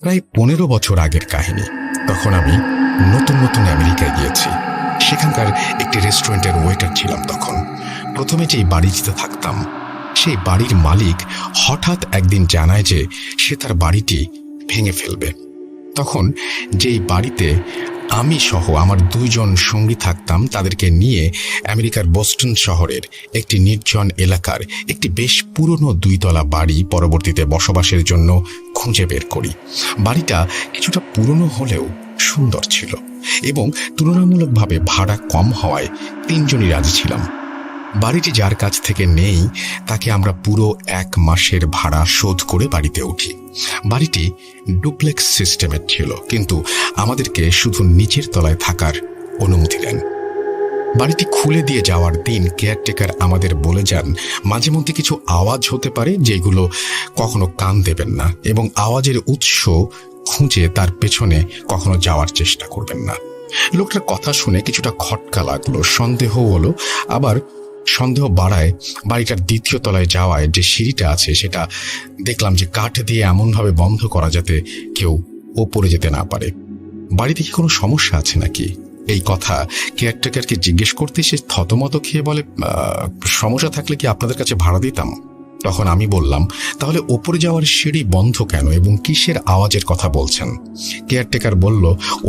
প্রায় 15 বছর আগের কাহিনী। তখন আমি নতুন নতুন আমেরিকায় গিয়েছি। সেখানকার একটি রেস্টুরেন্টের ওয়েটার ছিলাম তখন। প্রথমে যেই বাড়িটিতে থাকতাম, সেই বাড়ির মালিক হঠাৎ একদিন জানায় যে সে তার বাড়িটি ভেঙে ফেলবে। তখন যেই বাড়িতে আমি সহ আমার 2 জন সঙ্গী থাকতাম, তাদেরকে নিয়ে আমেরিকার বোস্টন শহরের একটি নির্জন এলাকার একটি বেশ পুরনো 2 তলা বাড়ি পরবর্তীতে বসবাসের জন্য খুঁজে বের করি। বাড়িটা কিছুটা পুরনো হলেও সুন্দর ছিল এবং তুলনামূলকভাবে ভাড়া কম হওয়ায় 3 জনই রাজি ছিলাম। বাড়িটি যার কাছ থেকে নেই তাকে আমরা পুরো 1 মাসের ভাড়া শোধ করে বাড়িতে উঠি। বাড়িটি ডুপ্লেক্স সিস্টেমের ছিল, কিন্তু আমাদেরকে শুধু নিচের তলায় থাকার অনুমতি দেন। বাড়িটি খুলে দিয়ে যাওয়ার দিন কেয়ারটেকার আমাদের বলে যান মাঝে মধ্যে কিছু আওয়াজ হতে পারে যেগুলো কখনো কান দেবেন না, এবং আওয়াজের উৎস খুঁজে তার পেছনে কখনো যাওয়ার চেষ্টা করবেন না। লোকটার কথা শুনে কিছুটা খটকা লাগলো, সন্দেহ হলো। আবার সন্দেহ বাড়ায় বাড়িটার 2য় তলায় যাওয়ায় যে সিঁড়িটা আছে সেটা দেখলাম যে কাঠ দিয়ে এমনভাবে বন্ধ করা যাতে কেউ ওপরে যেতে না পারে। বাড়িতে কি কোনো সমস্যা আছে নাকি? এই কথা কেয়ারটেকারকে জিজ্ঞেস করতে সে থতমত খেয়ে বলে, সমস্যা থাকলে কি আপনাদের কাছে ভাড়া দিতাম। তখন আমি বললাম, তাহলে ওপরে যাওয়ার সিঁড়ি বন্ধ কেন এবং কিসের আওয়াজের কথা বলছেন? কেয়ারটেকার বলল,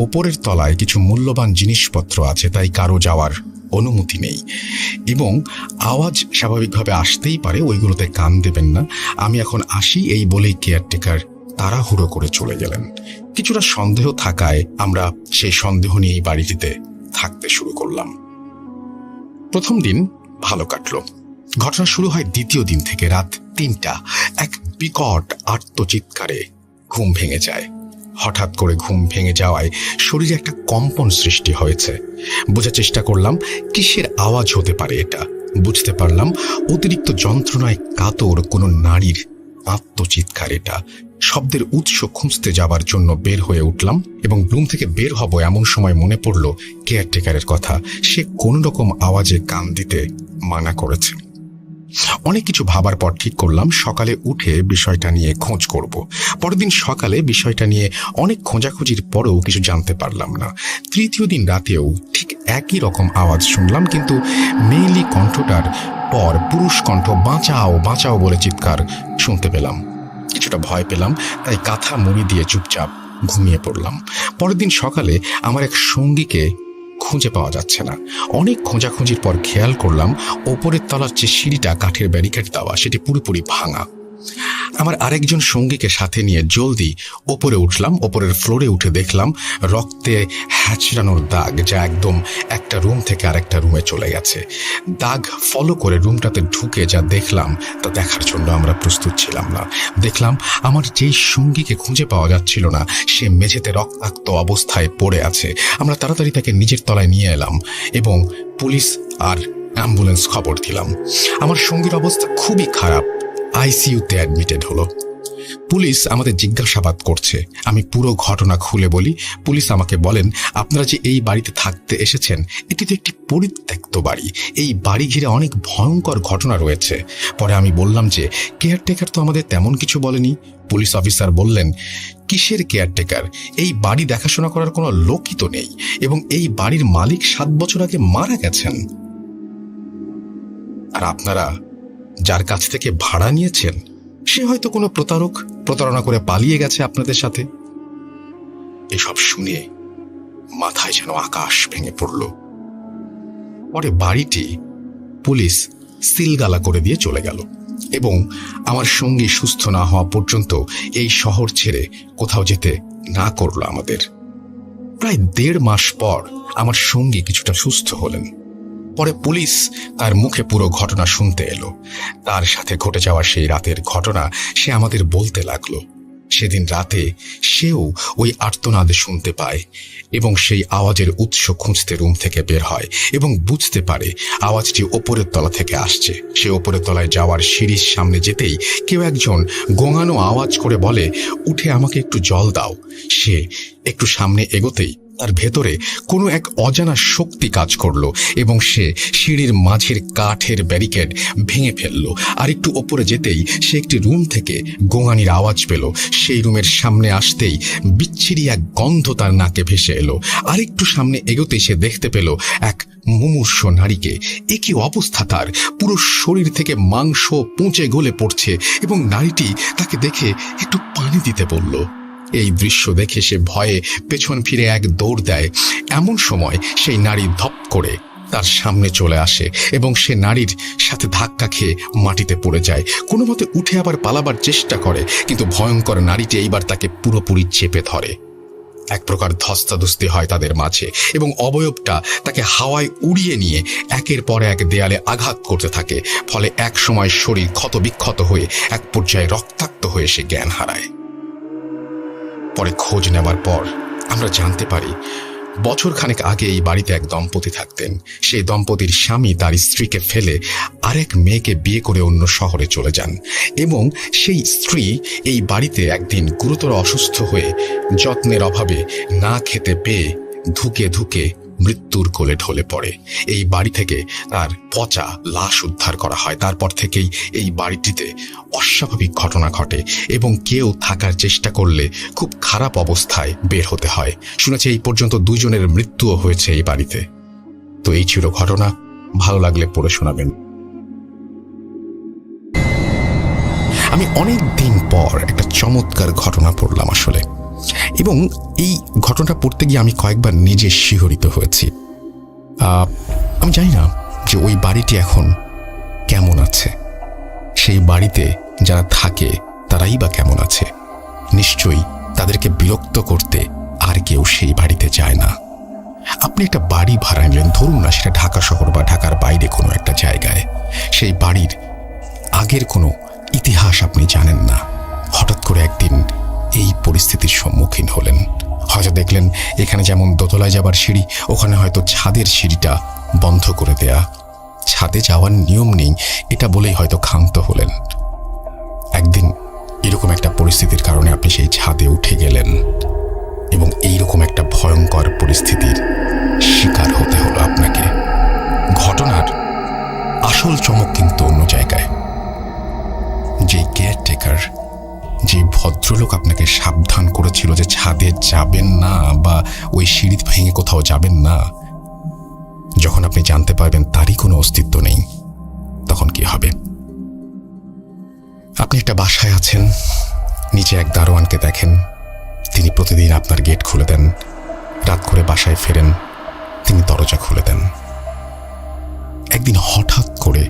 ওপরের তলায় কিছু মূল্যবান জিনিসপত্র আছে, তাই কারো যাওয়ার অনুমতি নেই এবং আওয়াজ স্বাভাবিকভাবে আসতেই পারে, ওইগুলোতে কান দেবেন না। আমি এখন আসি, এই বলেই কেয়ারটেকার তাড়াহুড়ো করে চলে গেলেন। কিছুটা সন্দেহ থাকায় আমরা সেই সন্দেহ নিয়েই বাড়িটিতে থাকতে শুরু করলাম। প্রথম দিন ভালো কাটলো। ঘটনা শুরু হয় 2য় দিন থেকে। রাত 3টা, এক বিকট আর্তচিৎকারে ঘুম ভেঙে যায়। হঠাৎ করে ঘুম ভেঙে যাওয়ায় শরীরে একটা কম্পন সৃষ্টি হয়েছে। বোঝার চেষ্টা করলাম কিসের আওয়াজ হতে পারে এটা। বুঝতে পারলাম অতিরিক্ত যন্ত্রণায় কাতর কোনো নারীর আত্মচিৎকার এটা। শব্দের উৎস খুঁজতে যাবার জন্য বের হয়ে উঠলাম এবং রুম থেকে বের হব এমন সময় মনে পড়ল কেয়ারটেকারের কথা। সে কোন রকম আওয়াজে কান দিতে মানা করেছে। অনেক কিছু ভাবার পর ঠিক করলাম সকালে উঠে বিষয়টা নিয়ে খোঁজ করব। পরের দিন সকালে বিষয়টা নিয়ে অনেক খোঁজাখুঁজির পরেও কিছু জানতে পারলাম না। 3য় দিন রাতেও ঠিক একই রকম আওয়াজ শুনলাম, কিন্তু মেয়েলি কণ্ঠটার পর পুরুষ কণ্ঠ বাঁচাও বাঁচাও বলে চিৎকার শুনতে পেলাম। কিছুটা ভয় পেলাম, তাই কাঁথা মুড়ি দিয়ে চুপচাপ ঘুমিয়ে পড়লাম। পরের দিন সকালে আমার এক সঙ্গীকে খুঁজে পাওয়া যাচ্ছে না। অনেক খোঁজাখুঁজির পর খেয়াল করলাম ওপরের তলার যে সিঁড়িটা কাঠের ব্যারিকেড দেওয়া, সেটি পুরোপুরি ভাঙা। আমার আরেকজন সঙ্গীকে সাথে নিয়ে জলদি ওপরে উঠলাম। ওপরের ফ্লোরে উঠে দেখলাম রক্তে হ্যাচড়ানোর দাগ, যা একদম একটা রুম থেকে আরেকটা রুমে চলে গেছে। দাগ ফলো করে রুমটাতে ঢুকে যা দেখলাম তা দেখার জন্য আমরা প্রস্তুত ছিলাম না। দেখলাম আমার যেই সঙ্গীকে খুঁজে পাওয়া যাচ্ছিল না সে মেঝেতে রক্তাক্ত অবস্থায় পড়ে আছে। আমরা তাড়াতাড়ি তাকে নিচের তলায় নিয়ে এলাম এবং পুলিশ আর অ্যাম্বুলেন্স খবর দিলাম। আমার সঙ্গীর অবস্থা খুবই খারাপ, আইসিইউতে অ্যাডমিটেড হলো। পুলিশ আমাদের জিজ্ঞাসাবাদ করছে। আমি পুরো ঘটনা খুলে বলি। পুলিশ আমাকে বলেন, আপনারা যে এই বাড়িতে থাকতে এসেছেন এটি তো একটি পরিত্যক্ত বাড়ি, এই বাড়ি ঘিরে অনেক ভয়ঙ্কর ঘটনা রয়েছে। পরে আমি বললাম যে কেয়ারটেকার তো আমাদের তেমন কিছু বলেনি। পুলিশ অফিসার বললেন, কিসের কেয়ারটেকার? এই বাড়ি দেখাশোনা করার কোনো লোকই তো নেই এবং এই বাড়ির মালিক 7 বছর আগে মারা গেছেন। আর আপনারা যার কাছ থেকে ভাড়া নিয়েছেন সে হয়তো কোনো প্রতারণা করে পালিয়ে গেছে আপনাদের সাথে। এসব শুনে মাথায় যেন আকাশ ভেঙে পড়ল। পরে বাড়িটি পুলিশ সিলগালা করে দিয়ে চলে গেল এবং আমার সঙ্গী সুস্থ না হওয়া পর্যন্ত এই শহর ছেড়ে কোথাও যেতে না করলো আমাদের। প্রায় 1.5 মাস পর আমার সঙ্গী কিছুটা সুস্থ হলেন। পরে পুলিশ তার মুখে পুরো ঘটনা শুনতে এলো। তার সাথে ঘটে যাওয়া সেই রাতের ঘটনা সে আমাদের বলতে লাগলো। সেদিন রাতে সেও ওই আর্তনাদ শুনতে পায় এবং সেই আওয়াজের উৎস খুঁজতে রুম থেকে বের হয় এবং বুঝতে পারে আওয়াজটি ওপরের তলা থেকে আসছে। সে ওপরের তলায় যাওয়ার সিঁড়ির সামনে যেতেই কেউ একজন গোঙানো আওয়াজ করে বলে, উঠে আমাকে একটু জল দাও। সে একটু সামনে এগোতেই তার ভেতরে কোনো এক অজানা শক্তি কাজ করলো এবং সে সিঁড়ির মাঝের কাঠের ব্যারিকেড ভেঙে ফেললো। আর একটু ওপরে যেতেই সে একটি রুম থেকে গোঙানির আওয়াজ পেল। সেই রুমের সামনে আসতেই বিচ্ছিরি এক গন্ধ তার নাকে ভেসে এলো। আর একটু সামনে এগোতে সে দেখতে পেল এক মুমূর্ষ নারীকে। এ কি অবস্থা তার! পুরো শরীর থেকে মাংস পচে গলে পড়ছে এবং নারীটি তাকে দেখে একটু পানি দিতে বলল। এই দৃশ্য দেখে সে ভয়ে পেছন ফিরে এক দৌড় দেয়। এমন সময় সেই নারী ধপ করে তার সামনে চলে আসে এবং সে নারীর সাথে ধাক্কা খেয়ে মাটিতে পড়ে যায়। কোনো মতে উঠে আবার পালাবার চেষ্টা করে, কিন্তু ভয়ঙ্কর নারীটি এইবার তাকে পুরোপুরি চেপে ধরে। এক প্রকার ধস্তাধস্তি হয় তাদের মাঝে এবং অবয়বটা তাকে হাওয়ায় উড়িয়ে নিয়ে একের পর এক দেয়ালে আঘাত করতে থাকে। ফলে এক সময় শরীর ক্ষতবিক্ষত হয়ে এক পর্যায়ে রক্তাক্ত হয়ে সে জ্ঞান হারায়। পরে খোঁজ নেওয়ার পর আমরা জানতে পারি বছরখানেক আগে এই বাড়িতে এক দম্পতি থাকতেন। সেই দম্পতির স্বামী তার স্ত্রীকে ফেলে আরেক মেয়েকে বিয়ে করে অন্য শহরে চলে যান এবং সেই স্ত্রী এই বাড়িতে একদিন গুরুতর অসুস্থ হয়ে যত্নের অভাবে না খেতে পেয়ে ধুকে ধুকে মৃত্যুর কোলে ঢলে পড়ে। এই বাড়ি থেকে তার পচা লাশ উদ্ধার করা হয়। তারপর থেকেই এই বাড়িটিতে অস্বাভাবিক ঘটনা ঘটে এবং কেউ থাকার চেষ্টা করলে খুব খারাপ অবস্থায় বের হতে হয়। শুনেছি এই পর্যন্ত 2 জনের মৃত্যুও হয়েছে এই বাড়িতে। তো এই ছিল ঘটনা। ভালো লাগলে পড়ে শোনাবেন। আমি অনেক দিন পর একটা চমৎকার ঘটনা পড়লাম আসলে, এবং এই ঘটনাটা পড়তে গিয়ে আমি কয়েকবার নিজে শিহরিত হয়েছি। আমি জানি না যে ওই বাড়িটি এখন কেমন আছে, সেই বাড়িতে যারা থাকে তারাই বা কেমন আছে। নিশ্চয়ই তাদেরকে বিরক্ত করতে আর কেউ সেই বাড়িতে যায় না। আপনি একটা বাড়ি ভাড়া নিলেন, ধরুন না সেটা ঢাকা শহর বা ঢাকার বাইরে কোনো একটা জায়গায়। সেই বাড়ির আগের কোনো ইতিহাস আপনি জানেন না। হঠাৎ করে একদিন এই পরিস্থিতির সম্মুখীন হলেন। হয়তো দেখলেন এখানে যেমন দোতলায় যাবার সিঁড়ি, ওখানে হয়তো ছাদের সিঁড়িটা বন্ধ করে দেয়া। ছাদে যাওয়ার নিয়ম নেই এটা বলেই হয়তো ক্ষান্ত হলেন। একদিন এরকম একটা পরিস্থিতির কারণে আপনি সেই ছাদে উঠে গেলেন এবং এইরকম একটা ভয়ঙ্কর পরিস্থিতির শিকার হতে হলো আপনাকে। ঘটনার আসল চমক কিন্তু অন্য জায়গায়। যে কেয়ারটেকার, যে ভদ্রলোক আপনাকে সাবধান করেছিল যে ছাদে যাবেন না বা ওই সিঁড়ি ভেঙে কোথাও যাবেন না, যখন আপনি জানতে পারবেন তারই কোনো অস্তিত্ব নেই, তখন কি হবে? আপনি একটা বাসায় আছেন, নিচে এক দারোয়ানকে দেখেন, তিনি প্রতিদিন আপনার গেট খুলে দেন। রাত করে বাসায় ফেরেন, তিনি দরজা খুলে দেন। একদিন হঠাৎ করে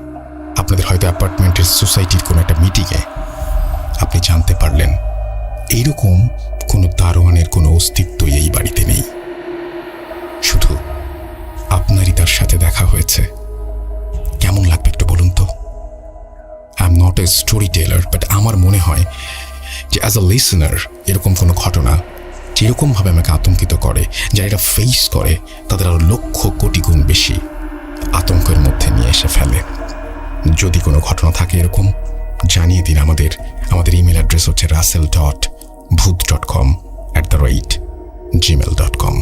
আপনাদের হয়তো অ্যাপার্টমেন্টের সোসাইটির কোনো একটা মিটিংয়ে আপনি জানতে পারলেন এইরকম কোনো দারোয়ানের কোনো অস্তিত্বই এই বাড়িতে নেই। শুধু আপনারই তার সাথে দেখা হয়েছে। কেমন লাগবে একটু বলুন তো? I am not a storyteller, but আমার মনে হয় যে অ্যাজ আ লিসনার এরকম কোনো ঘটনা যেরকমভাবে আমাকে আতঙ্কিত করে, যারা এটা ফেস করে তাদের আরো লক্ষ কোটি গুণ বেশি আতঙ্কের মধ্যে নিয়ে এসে ফেলে। যদি কোনো ঘটনা থাকে এরকম, জানিয়ে দিন। আমাদের ইমেল অ্যাড্রেস হচ্ছে russell.booth.com@gmail.com।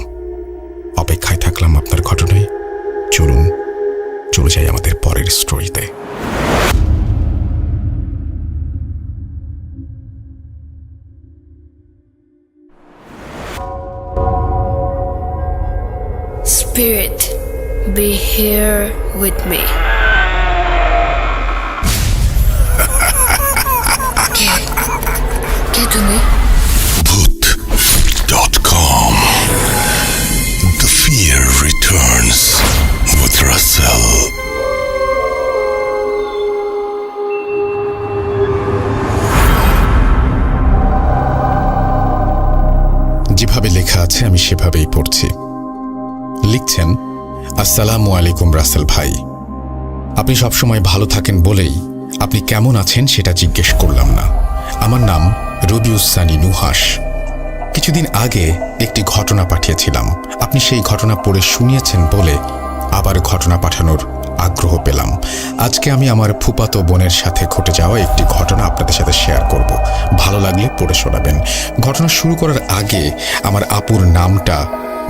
অপেক্ষায় থাকলাম আপনার ঘটনায়। চলুন চলে যাই আমাদের পরের স্টোরিতে। Spirit, be here with me. কে তুমি? Booth.com. The fear returns with Russell. যেভাবে লেখা আছে আমি সেভাবেই পড়ছি। লিখছেন, আসসালামু আলাইকুম রাসেল ভাই, আপনি সবসময় ভালো থাকেন বলেই আপনি কেমন আছেন সেটা জিজ্ঞেস করলাম না। আমার নাম রবিউস সানি নুহাস। কিছুদিন আগে একটি ঘটনা পাঠিয়েছিলাম, আপনি সেই ঘটনা পড়ে শুনিয়েছেন বলে আবার ঘটনা পাঠানোর আগ্রহ পেলাম। আজকে আমি আমার ফুপাতো বোনের সাথে ঘটে যাওয়া একটি ঘটনা আপনাদের সাথে শেয়ার করব। ভালো লাগলে পড়ে শোনাবেন। ঘটনা শুরু করার আগে আমার আপুর নামটা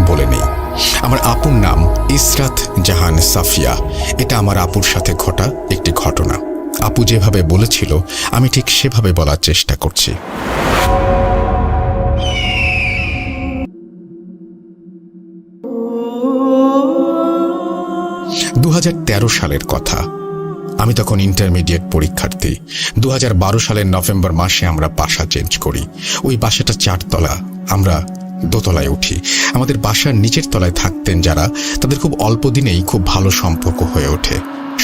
বলে নেই, আমার আপুর নাম ইসরাত জাহান সাফিয়া। এটা আমার আপুর সাথে ঘটা একটি ঘটনা। আপু যেভাবে বলেছিল আমি ঠিক সেভাবে বলার চেষ্টা করছি। 2013 সালের কথা। আমি তখন ইন্টারমিডিয়েট পরীক্ষার্থী। 2012 সালের নভেম্বর মাসে আমরা বাসা চেঞ্জ করি। ওই বাসাটা 4 তলা, আমরা দোতলায় উঠি। আমাদের বাসার নিচের তলায় থাকতেন যারা, তাদের খুব অল্প দিনেই খুব ভালো সম্পর্ক হয়ে ওঠে।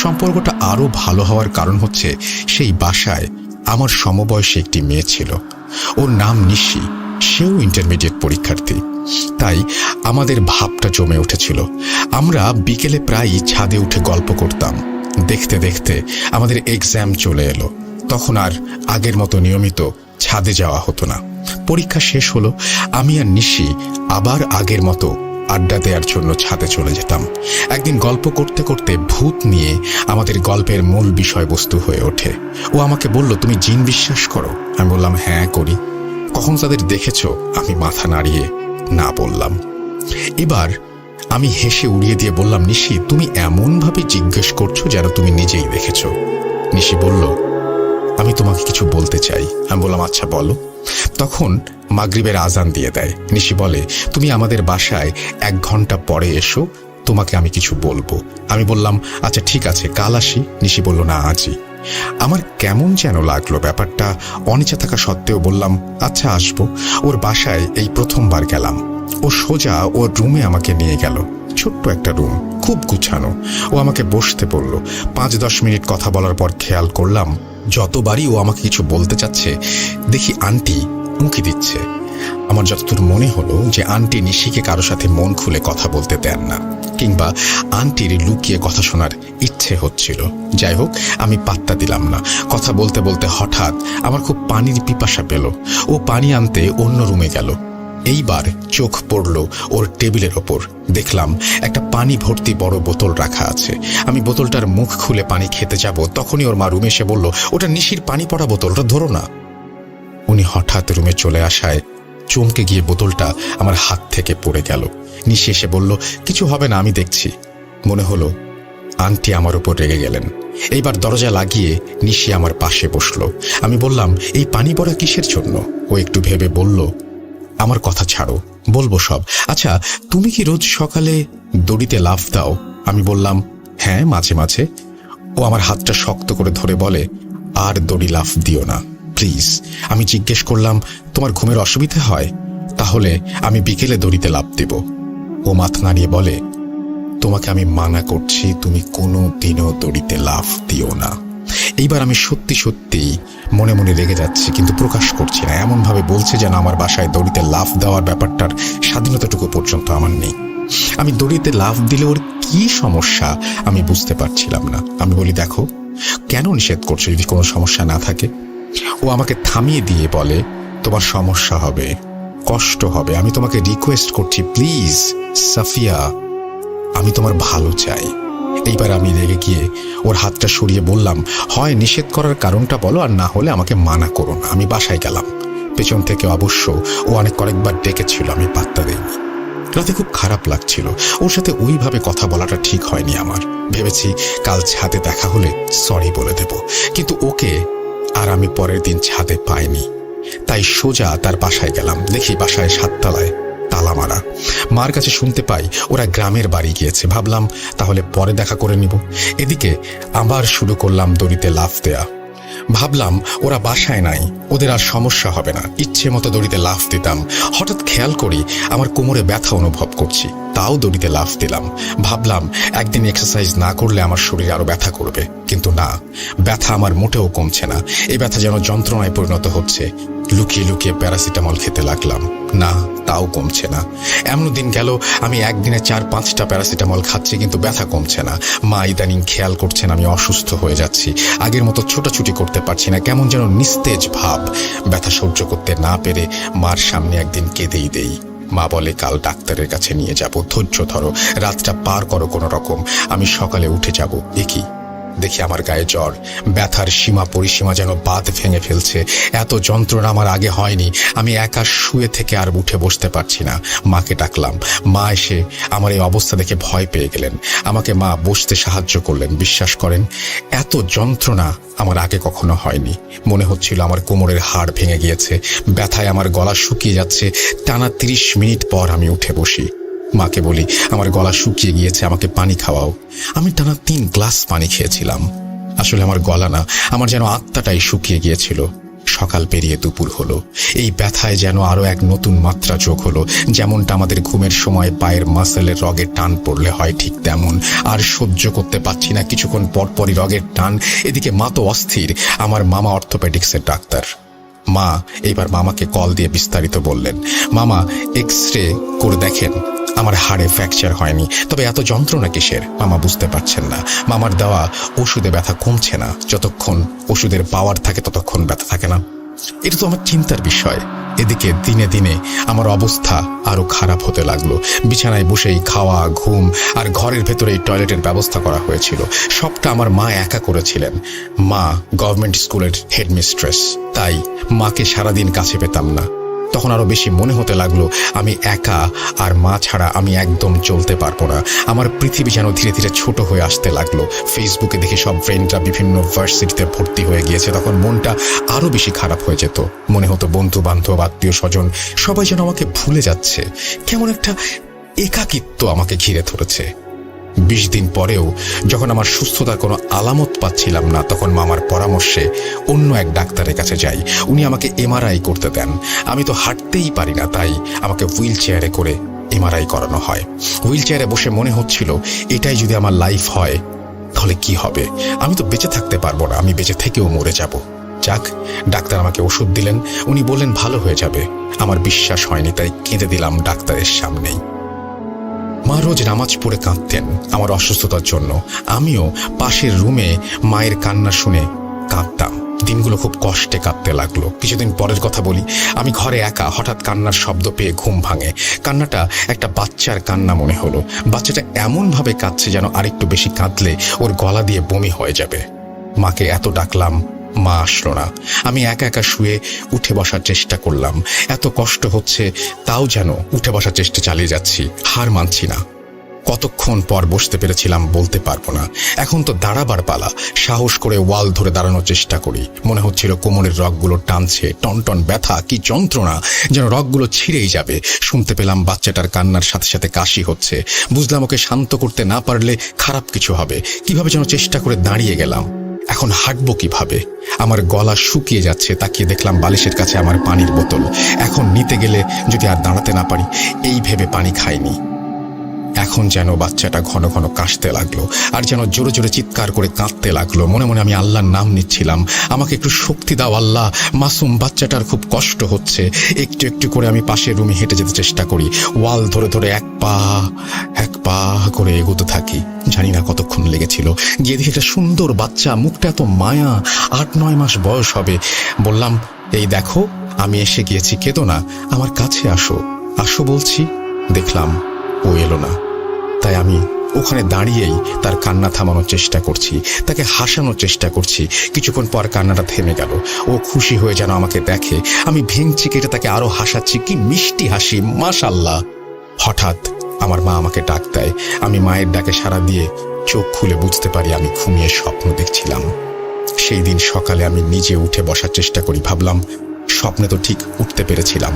সম্পর্কটা আরো ভালো হওয়ার কারণ হচ্ছে সেই বাসায় আমার সমবয়সী একটি মেয়ে ছিল। ওর নাম নিশি, সেও ইন্টারমিডিয়েট পরীক্ষার্থী। তাই আমাদের ভাবটা জমে উঠেছিল। আমরা বিকেলে প্রায়ই ছাদে উঠে গল্প করতাম। দেখতে দেখতে আমাদের এক্সাম চলে এলো। তখন আর আগের মতো নিয়মিত ছাদে যাওয়া হতো না। পরীক্ষা শেষ হলো, আমি আর নিশি আবার আগের মতো আড্ডা দেওয়ার জন্য ছাদে চলে যেতাম। একদিন গল্প করতে করতে ভূত নিয়ে আমাদের গল্পের মূল বিষয়বস্তু হয়ে ওঠে। ও আমাকে বলল, তুমি জিন বিশ্বাস করো? আমি বললাম, হ্যাঁ করি। কখন তাদের দেখেছ? আমি মাথা নাড়িয়ে না বললাম। এবার আমি হেসে উড়িয়ে দিয়ে বললাম, নিশি তুমি এমনভাবে জিজ্ঞেস করছো যেন তুমি নিজেই দেখেছ। নিশি বলল, আমি তোমাকে কিছু বলতে চাই। আমি বললাম, আচ্ছা বলো। তখন মাগরিবের আজান দিয়ে দেয়। নিশি বলে, তুমি আমাদের বাসায় 1 ঘন্টা পরে এসো, তোমাকে আমি কিছু বলবো। আমি বললাম, আচ্ছা ঠিক আছে, কাল আসি। নিশি বলল, না আজই। আমার কেমন যেন লাগলো ব্যাপারটা। অনিচ্ছা থাকা সত্ত্বেও বললাম, আচ্ছা আসবো। ওর বাসায় এই প্রথমবার গেলাম। ও সোজা ওর রুমে আমাকে নিয়ে গেল। ছোট্ট একটা রুম, খুব গুছানো। ও আমাকে বসতে বলল। 5-10 মিনিট কথা বলার পর খেয়াল করলাম যতবারই ও আমাকে কিছু বলতে চাচ্ছে দেখি আন্টি উঁকি দিচ্ছে। আমার যতদূর মনে হলো যে আন্টি নিশিকে কারো সাথে মন খুলে কথা বলতে দেন না, কিংবা আন্টির লুকিয়ে কথা শোনার ইচ্ছে হচ্ছিল। যাই হোক, আমি পাত্তা দিলাম না। কথা বলতে বলতে হঠাৎ আমার খুব পানির পিপাসা পেল। ও পানি আনতে অন্য রুমে গেল। এইবার চোখ পড়ল ওর টেবিলের ওপর। দেখলাম একটা পানি ভর্তি বড় বোতল রাখা আছে। আমি বোতলটার মুখ খুলে পানি খেতে যাব, তখনই ওর মা রুমে এসে বলল, ওটা নিশির পানি পড়া বোতল, ওটা ধরো না। উনি হঠাৎ রুমে চলে আসায় চমকে গিয়ে বোতলটা আমার হাত থেকে পড়ে গেল। নিশি এসে বলল, কিছু হবে না, আমি দেখছি। মনে হলো আন্টি আমার উপর রেগে গেলেন। এইবার দরজা লাগিয়ে নিশি আমার পাশে বসলো। আমি বললাম, এই পানি পড়া কিসের জন্য? ও একটু ভেবে বলল, আমার কথা ছাড়ো, বলবো সব। আচ্ছা, তুমি কি রোজ সকালে দড়িতে লাফ দাও? আমি বললাম, হ্যাঁ মাঝে মাঝে। ও আমার হাতটা শক্ত করে ধরে বলে, আর দড়ি লাফ দিও না প্লিজ। আমি জিজ্ঞেস করলাম, তোমার ঘুমের অসুবিধা হয়? তাহলে আমি বিকেলে দড়িতে লাফ দেব। ও মাথা নাড়িয়ে বলে, তোমাকে আমি মানা করছি, তুমি কোনো দিনও দড়িতে লাফ দিও না। এইবার আমি সত্যি সত্যি মনে মনে রেগে যাচ্ছি, কিন্তু প্রকাশ করছি না। এমন ভাবে বলছে যেন আমার বাসায় দড়িতে লাফ দেওয়ার ব্যাপারটার স্বাধীনতাটুকু পর্যন্ত আমার নেই। আমি দড়িতে লাফ দিলে ওর কি সমস্যা আমি বুঝতে পারছিলাম না। আমি বলি, দেখো কেন নিষেধ করছো যদি কোনো সমস্যা না থাকে? ও আমাকে থামিয়ে দিয়ে বলে, তোমার সমস্যা হবে, কষ্ট হবে। আমি তোমাকে রিকোয়েস্ট করছি, প্লিজ সাফিয়া, আমি তোমার ভালো চাই। এইবার আমি রেগে গিয়ে ওর হাতটা সরিয়ে বললাম, হয় নিষেধ করার কারণটা বলো, আর না হলে আমাকে মানা করো না। আমি বাসায় গেলাম। পেছন থেকে অবশ্য ও কয়েকবার ডেকেছিল, আমি পাত্তা দেইনি। রাতে খুব খারাপ লাগছিল। ওর সাথে ওইভাবে কথা বলাটা ঠিক হয়নি আমার। ভেবেছি কাল ছাদে দেখা হলে সরি বলে দেব, কিন্তু ওকে আর আমি পরের দিন ছাদে পাইনি। তাই সোজা তার বাসায় গেলাম। দেখি বাসায় 7 তলায় তালা মারা। মার কাছে শুনতে পাই ওরা গ্রামের বাড়ি গিয়েছে। ভাবলাম তাহলে পরে দেখা করে নিব। এদিকে আবার শুরু করলাম দড়িতে লাফ দেয়া। ভাবলাম ওরা বাসায় নাই, ওদের আর সমস্যা হবে না, ইচ্ছে মতো দড়িতে লাফ দিতাম। হঠাৎ খেয়াল করি আমার কোমরে ব্যথা অনুভব করছি, তাও দড়িতে লাফ দিলাম। ভাবলাম একদিন এক্সারসাইজ না করলে আমার শরীর আরো ব্যথা করবে, কিন্তু না, ব্যথা আমার মোটেও কমছে না। এই ব্যথা যেন যন্ত্রণায় পরিণত হচ্ছে। লুকিয়ে লুকিয়ে প্যারাসিটামল খেতে লাগলাম, না তাও কমছে না। এমন দিন গেল আমি একদিনে 4-5টা প্যারাসিটামল খাচ্ছি, কিন্তু ব্যথা কমছে না। মা ইদানিং খেয়াল করছেন আমি অসুস্থ হয়ে যাচ্ছি, আগের মতো ছোটাছুটি করতে পারছি না, কেমন যেন নিস্তেজ ভাব। ব্যথা সহ্য করতে না পেরে মার সামনে একদিন কেঁদেই দেই। মা বলে, কাল ডাক্তারের কাছে নিয়ে যাব, ধৈর্য ধরো, রাতটা পার করো কোনো রকম, আমি সকালে উঠে যাব। একি দেখি আমার গায়ে জ্বর, ব্যথার সীমা পরিসীমা যেন বাঁধ ভেঙে ফেলছে। এত যন্ত্রণা আমার আগে হয়নি। আমি একা শুয়ে থেকে আর উঠে বসতে পারছি না। মাকে ডাকলাম। মা এসে আমার এই অবস্থা দেখে ভয় পেয়ে গেলেন। আমাকে মা বসতে সাহায্য করলেন। বিশ্বাস করেন, এত যন্ত্রণা আমার আগে কখনো হয়নি। মনে হচ্ছিল আমার কোমরের হাড় ভেঙে গিয়েছে, ব্যথায় আমার গলা শুকিয়ে যাচ্ছে। টানা 30 মিনিট পর আমি উঠে বসি। মাকে বলি, আমার গলা শুকিয়ে গিয়েছে, আমাকে পানি খাওয়াও। আমি টানা 3 গ্লাস পানি খেয়েছিলাম। আসলে আমার গলা না, আমার যেন আত্মাটাই শুকিয়ে গিয়েছিল। সকাল পেরিয়ে দুপুর হলো। এই ব্যথায় যেন আরো এক নতুন মাত্রা যোগ হলো। যেমনটা আমাদের ঘুমের সময় পায়ের মাসেলের রগে টান পড়লে হয়, ঠিক তেমন। আর সহ্য করতে পারছি না, কিছুক্ষণ পরপরই রগের টান। এদিকে মা তো অস্থির। আমার মামা অর্থোপেডিক্সের ডাক্তার। মা এইবার মামাকে কল দিয়ে বিস্তারিত বললেন। মামা এক্স-রে করে দেখেন, আমার হাড়ে ফ্র্যাকচার হয়নি, তবে এত যন্ত্রণা কিসের? মামা বুঝতে পারছেন না। মামার দেওয়া ওষুধে ব্যথা কমছে না। যতক্ষণ ওষুধের পাওয়ার থাকে ততক্ষণ ব্যথা থাকে না। এটা তো আমার চিন্তার বিষয়। এদিকে দিনে দিনে আমার অবস্থা আরো খারাপ হতে লাগলো। বিছানায় বসেই খাওয়া, ঘুম আর ঘরের ভেতরেই টয়লেটের ব্যবস্থা করা হয়েছিল। সবটা আমার মা একা করেছিলেন। মা গভর্নমেন্ট স্কুলের হেডমিস্ট্রেস, তাই মাকে সারাদিন কাছে পেতাম না। তখন আরো বেশি মনে হতে লাগলো আমি একা, আর মা ছাড়া আমি একদম চলতে পারবো না। আমার পৃথিবী যেন ধীরে ধীরে ছোট হয়ে আসতে লাগলো। ফেসবুকে দেখে সব ফ্রেন্ডরা বিভিন্ন ভার্সিটিতে ভর্তি হয়ে গিয়েছে। তখন মনটা আরো বেশি খারাপ হয়ে যেত। মনে হতো বন্ধু বান্ধব, আত্মীয় স্বজন সবাই যেন আমাকে ভুলে যাচ্ছে। কেমন একটা একাকিত্ব আমাকে ঘিরে ধরেছে। 20 দিন পরেও যখন আমার সুস্থতার কোনো আলামত পাচ্ছিলাম না, তখন মামার পরামর্শে অন্য এক ডাক্তারের কাছে যাই। উনি আমাকে এমআরআই করতে দেন। আমি তো হাঁটতেই পারি না, তাই আমাকে হুইল চেয়ারে করে এমআরআই করানো হয়। হুইল চেয়ারে বসে মনে হচ্ছিল, এটাই যদি আমার লাইফ হয় তাহলে কি হবে? আমি তো বেঁচে থাকতে পারবো না, আমি বেঁচে থেকেও মরে যাব। যাক, ডাক্তার আমাকে ওষুধ দিলেন। উনি বললেন ভালো হয়ে যাবে। আমার বিশ্বাস হয়নি, তাই কেঁদে দিলাম ডাক্তারের সামনেই। মা রোজ নামাজ পড়ে কাঁদতেন আমার অসুস্থতার জন্য। আমিও পাশের রুমে মায়ের কান্না শুনে কাঁদতাম। দিনগুলো খুব কষ্টে কাটতে লাগলো। কিছুদিন পরের কথা বলি। আমি ঘরে একা, হঠাৎ কান্নার শব্দ পেয়ে ঘুম ভাঙে। কান্নাটা একটা বাচ্চার কান্না মনে হলো। বাচ্চাটা এমনভাবে কাঁদছে যেন আরেকটু বেশি কাঁদলে ওর গলা দিয়ে বমি হয়ে যাবে। মাকে এত ডাকলাম, মা আসলো না। আমি একা একা শুয়ে উঠে বসার চেষ্টা করলাম। এত কষ্ট হচ্ছে, তাও যেন উঠে বসার চেষ্টা চালিয়ে যাচ্ছি, হার মানছি না। কতক্ষণ পর বসতে পেরেছিলাম বলতে পারবো না। এখন তো দাঁড়াবার পালা। সাহস করে ওয়াল ধরে দাঁড়ানোর চেষ্টা করি। মনে হচ্ছিল কোমরের রগগুলো টানছে, টনটন ব্যথা, কি যন্ত্রণা, যেন রগগুলো ছিঁড়েই যাবে। শুনতে পেলাম বাচ্চাটার কান্নার সাথে সাথে কাশি হচ্ছে। বুঝলাম ওকে শান্ত করতে না পারলে খারাপ কিছু হবে। কিভাবে যেন চেষ্টা করে দাঁড়িয়ে গেলাম। এখন হাঁটবো কিভাবে? আমার গলা শুকিয়ে যাচ্ছে। তাকিয়ে দেখলাম বালিশের কাছে আমার পানির বোতল। এখন নিতে গেলে যদি আর দাঁড়াতে না পারি, এই ভেবে পানি খাইনি। এখন যেন বাচ্চাটা ঘন ঘন কাশতে লাগলো, আর যেন জোরে জোরে চিৎকার করে কাঁদতে লাগলো। মনে মনে আমি আল্লাহর নাম নিচ্ছিলাম, আমাকে একটু শক্তি দাও আল্লাহ, মাসুম বাচ্চাটার খুব কষ্ট হচ্ছে। একটু একটু করে আমি পাশের রুমে হেঁটে যেতে চেষ্টা করি। ওয়াল ধরে ধরে এক পা করে এগোতে থাকি। জানি না কতক্ষণ লেগেছিল। গিয়ে দেখি একটা সুন্দর বাচ্চা, মুখটা এত মায়া, 8-9 মাস বয়স হবে। বললাম, এই দেখো আমি এসে গিয়েছি, কেঁদো না, আমার কাছে আসো। আসো বলছি, দেখলাম ও এলো না। তাই আমি ওখানে দাঁড়িয়েই তার কান্না থামানোর চেষ্টা করছি, তাকে হাসানোর চেষ্টা করছি। কিছুক্ষণ পর কান্নাটা থেমে গেল। ও খুশি হয়ে যেন আমাকে দেখে। আমি ভেঙচি কেটে তাকে আরো হাসাচ্ছি। কি মিষ্টি হাসি, মাশাআল্লাহ। হঠাৎ আমার মা আমাকে ডাক দেয়। আমি মায়ের ডাকে সাড়া দিয়ে চোখ খুলে বুঝতে পারি আমি ঘুমিয়ে স্বপ্ন দেখছিলাম। সেই দিন সকালে আমি নিজে উঠে বসার চেষ্টা করি। ভাবলাম, স্বপ্নে তো ঠিক উঠতে পেরেছিলাম,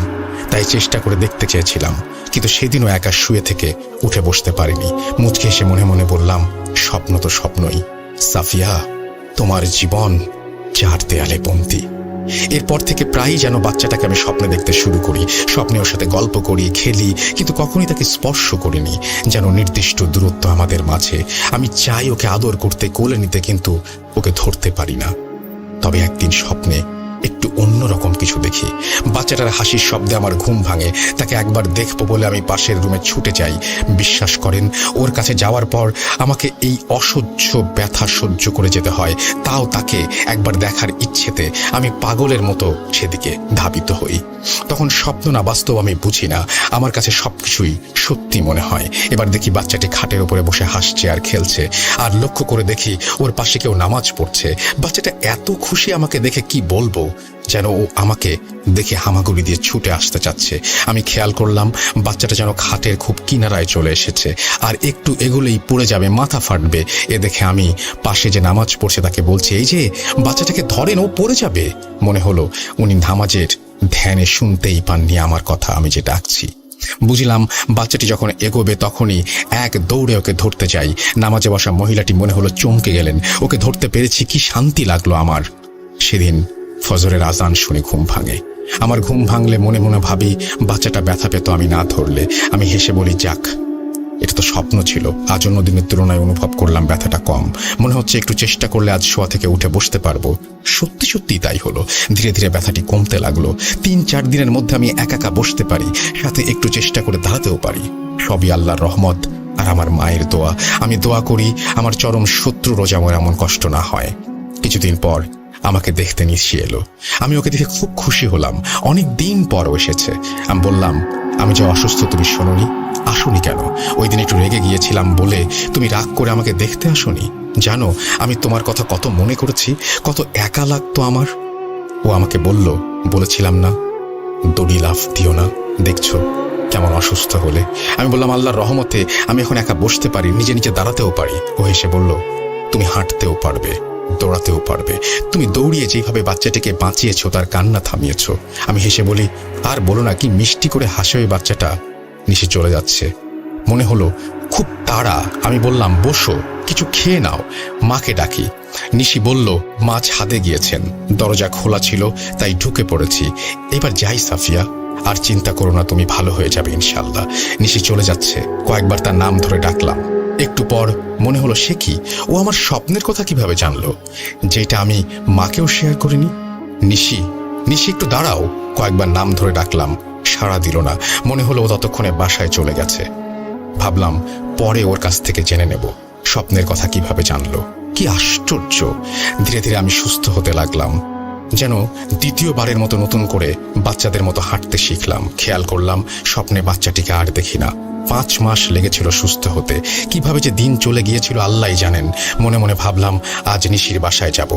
তাই চেষ্টা করে দেখতে চেয়েছিলাম। কিন্তু সেদিনও একা শুয়ে থেকে উঠে বসতে পারিনি। মুচকে এসে মনে মনে বললাম, স্বপ্ন তো স্বপ্নই। সাফিয়া, তোমার জীবন 4 দেয়ালে বন্দী। এরপর থেকে প্রায়ই যেন বাচ্চাটাকে আমি স্বপ্নে দেখতে শুরু করি। স্বপ্নে ওর সাথে গল্প করি, খেলি, কিন্তু কখনই তাকে স্পর্শ করিনি। যেন নির্দিষ্ট দূরত্ব আমাদের মাঝে। আমি চাই ওকে আদর করতে, কোলে নিতে, কিন্তু ওকে ধরতে পারি না। তবে একদিন স্বপ্নে একটু অন্যরকম কিছু দেখি। বাচ্চাটার হাসির শব্দে আমার ঘুম ভাঙে। তাকে একবার দেখবো বলে আমি পাশের রুমে ছুটে যাই। বিশ্বাস করেন, ওর কাছে যাওয়ার পর আমাকে এই অসহ্য ব্যথা সহ্য করে যেতে হয়, তাও তাকে একবার দেখার ইচ্ছেতে আমি পাগলের মতো সেদিকে ধাবিত হই। তখন স্বপ্ন না বাস্তব আমি বুঝি না, আমার কাছে সবকিছুই সত্যি মনে হয়। এবার দেখি বাচ্চাটি খাটের উপরে বসে হাসছে আর খেলছে, আর লক্ষ্য করে দেখি ওর পাশে কেউ নামাজ পড়ছে। বাচ্চাটা এত খুশি আমাকে দেখে কি বলবো, যেন ও আমাকে দেখে হামাগুড়ি দিয়ে ছুটে আসতে চাচ্ছে। আমি খেয়াল করলাম বাচ্চাটা যেন খাটের খুব কিনারায় চলে এসেছে, আর একটু এগুলেই পড়ে যাবে, মাথা ফাটবে। এ দেখে আমি পাশে যে নামাজ পড়ছে তাকে বলছি, এই যে বাচ্চাটাকে ধরেন, ও পড়ে যাবে। মনে হলো উনি নামাজের ধ্যানে শুনতেই পাননি আমার কথা, আমি যে ডাকছি। বুঝলাম বাচ্চাটি যখন এগোবে তখনই এক দৌড়ে ওকে ধরতে যাই। নামাজে বসা মহিলাটি মনে হলো চমকে গেলেন। ওকে ধরতে পেরেছি, কি শান্তি লাগলো আমার। সেদিন ফজরের আজান শুনে ঘুম ভাঙে। আমার ঘুম ভাঙলে মনে মনে ভাবি, বাচ্চাটা ব্যথা পেত আমি না ধরলে। আমি হেসে বলি, যাক, এটা তো স্বপ্ন ছিল। আজ অন্য দিনের তুলনায় অনুভব করলাম ব্যথাটা কম। মনে হচ্ছে একটু চেষ্টা করলে আজ শোয়া থেকে উঠে বসতে পারবো। সত্যি সত্যি তাই হলো। ধীরে ধীরে ব্যথাটি কমতে লাগলো। 3-4 দিনের মধ্যে আমি একা বসতে পারি, সাথে একটু চেষ্টা করে দাঁড়াতেও পারি। সবই আল্লাহর রহমত আর আমার মায়ের দোয়া। আমি দোয়া করি আমার চরম শত্রুরও যেমন এমন কষ্ট না হয়। কিছুদিন পর আমাকে দেখতে নিশি এলো। আমি ওকে দেখে খুব খুশি হলাম। অনেক দিন পর এসেছে। আমি বললাম, আমি যে অসুস্থ তুমি শোনোনি? আসোনি কেন? ওই দিন একটু রেগে গিয়েছিলাম বলে তুমি রাগ করে আমাকে দেখতে আসোনি? জানো আমি তোমার কথা কত মনে করেছি, কত একা লাগতো আমার। ও আমাকে বলেছিলাম না দড়ি লাফ দিও না, দেখছো কেমন অসুস্থ হলে। আমি বললাম, আল্লাহর রহমতে আমি এখন একা বসতে পারি, নিজে নিজে দাঁড়াতেও পারি। ও হেসে বলল, তুমি হাঁটতেও পারবে, দৌড়াতেও পারবে। তুমি দৌড়িয়ে যেভাবে বাচ্চাটিকে বাঁচিয়েছো, তার কান্না থামিয়েছো। আমি হেসে বলি, আর বলো না, কি মিষ্টি করে হাসে ওই বাচ্চাটা। নিশি চলে যাচ্ছে। মনে হলো খুব তাড়া। আমি বললাম, বসো, কিছু খেয়ে নাও। মাকে ডাকি। নিশি বলল, মা ছাদে গিয়েছেন, দরজা খোলা ছিল তাই ঢুকে পড়েছি। এবার যাই সাফিয়া, আর চিন্তা করো না, তুমি ভালো হয়ে যাবে ইনশাল্লাহ। নিশি চলে যাচ্ছে। কয়েকবার তার নাম ধরে ডাকলাম। একটু পর মনে হলো, সে কি, ও আমার স্বপ্নের কথা কিভাবে জানলো, যেটা আমি মাকেও শেয়ার করিনি। নিশি, নিশি একটু দাঁড়াও। কয়েকবার নাম ধরে ডাকলাম, সাড়া দিল না। মনে হলো ও ততক্ষণে বাসায় চলে গেছে। ভাবলাম পরে ওর কাছ থেকে জেনে নেব স্বপ্নের কথা কিভাবে জানলো। কি আশ্চর্য! ধীরে ধীরে আমি সুস্থ হতে লাগলাম, যেন দ্বিতীয়বারের মতো নতুন করে বাচ্চাদের মতো হাঁটতে শিখলাম। খেয়াল করলাম স্বপ্নে বাচ্চাটিকে আর দেখি না। 5 মাস লেগেছিল সুস্থ হতে। কিভাবে যে দিন চলে গিয়েছিল আল্লাহই জানেন। মনে মনে ভাবলাম আজ নিশির বাসায় যাব।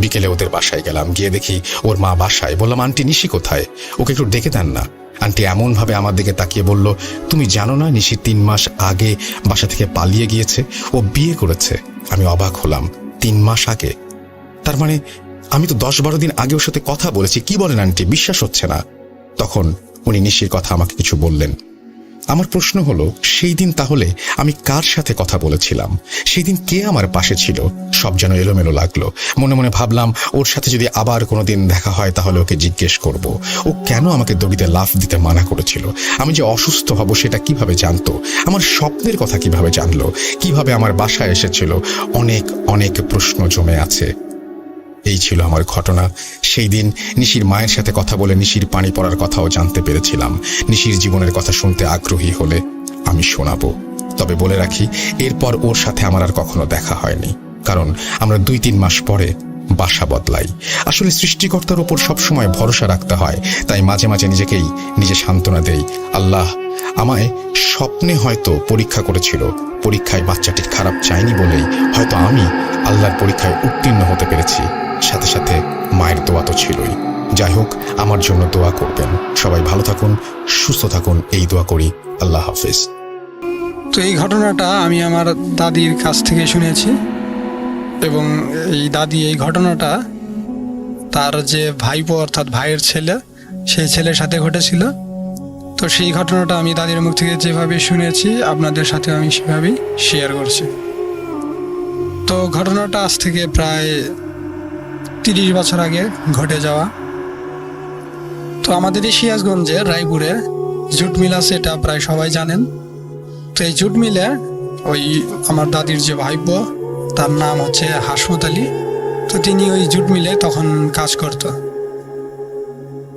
বিকেলে ওদের বাসায় গেলাম। গিয়ে দেখি ওর মা বাসায়। বললাম, আন্টি নিশি কোথায়? ওকে একটু ডেকে দেন না। আন্টি এমন ভাবে আমার দিকে তাকিয়ে বলল, তুমি জানো না নিশি 3 মাস আগে বাসা থেকে পালিয়ে গিয়েছে, ও বিয়ে করেছে। আমি অবাক হলাম। 3 মাস আগে? তার মানে আমি তো 10-12 দিন আগে ওর সাথে কথা বলেছি। কি বলেন আন্টি, বিশ্বাস হচ্ছে না। তখন উনি নিশির কথা আমাকে কিছু বললেন। আমার প্রশ্ন হলো, সেই দিন তাহলে আমি কার সাথে কথা বলেছিলাম? সেই দিন কে আমার পাশে ছিল? সব যেন এলোমেলো লাগলো। মনে মনে ভাবলাম, ওর সাথে যদি আবার কোনোদিন দেখা হয় তাহলে ওকে জিজ্ঞেস করব, ও কেন আমাকে দড়িতে লাফ দিতে মানা করেছিল। আমি যে অসুস্থ হব সেটা কিভাবে জানতো? আমার স্বপ্নের কথা কিভাবে জানলো? কিভাবে আমার বাসায় এসেছিল? অনেক অনেক প্রশ্ন জমে আছে। এই ছিল আমার ঘটনা। সেই দিন নিশির মায়ের সাথে কথা বলে নিশির পানি পড়ার কথাও জানতে পেরেছিলাম। নিশির জীবনের কথা শুনতে আগ্রহী হলে আমি শোনাবো। তবে বলে রাখি, এরপর ওর সাথে আমার আর কখনো দেখা হয়নি, কারণ আমরা 2-3 মাস পরে বাসা বদলাই। আসলে সৃষ্টিকর্তার ওপর সবসময় ভরসা রাখতে হয়। তাই মাঝে মাঝে নিজেকেই নিজে সান্ত্বনা দেই, আল্লাহ আমায় স্বপ্নে হয়তো পরীক্ষা করেছিল। পরীক্ষায় বাচ্চাটির খারাপ চাইনি বলেই হয়তো আমি আল্লাহর পরীক্ষায় উত্তীর্ণ হতে পেরেছি। সাথে সাথে মায়ের দোয়া তো ছিলই। যাই হোক, আমার জন্য দোয়া করবেন। সবাই ভালো থাকুন, সুস্থ থাকুন, এই দোয়া করি। আল্লাহ হাফেজ। তো এই ঘটনাটা আমি আমার দাদির কাছ থেকে শুনেছি, এবং এই দাদি এই ঘটনাটা তার যে ভাইপো অর্থাৎ ভাইয়ের ছেলে, সেই ছেলের সাথে ঘটেছিল। তো সেই ঘটনাটা আমি দাদির মুখ থেকে যেভাবে শুনেছি আপনাদের সাথে আমি সেভাবেই শেয়ার করছি। তো ঘটনাটা আজ থেকে প্রায় 30 বছর আগে ঘটে যাওয়া। তো আমাদের এই সিরাজগঞ্জের রায়পুরে জুট মিল আছে, এটা প্রায় সবাই জানেন। তো এই জুট মিলে ওই আমার দাদির যে ভাইপো, তার নাম হচ্ছে হাসমত আলী। তো তিনি ওই জুট মিলে তখন কাজ করত।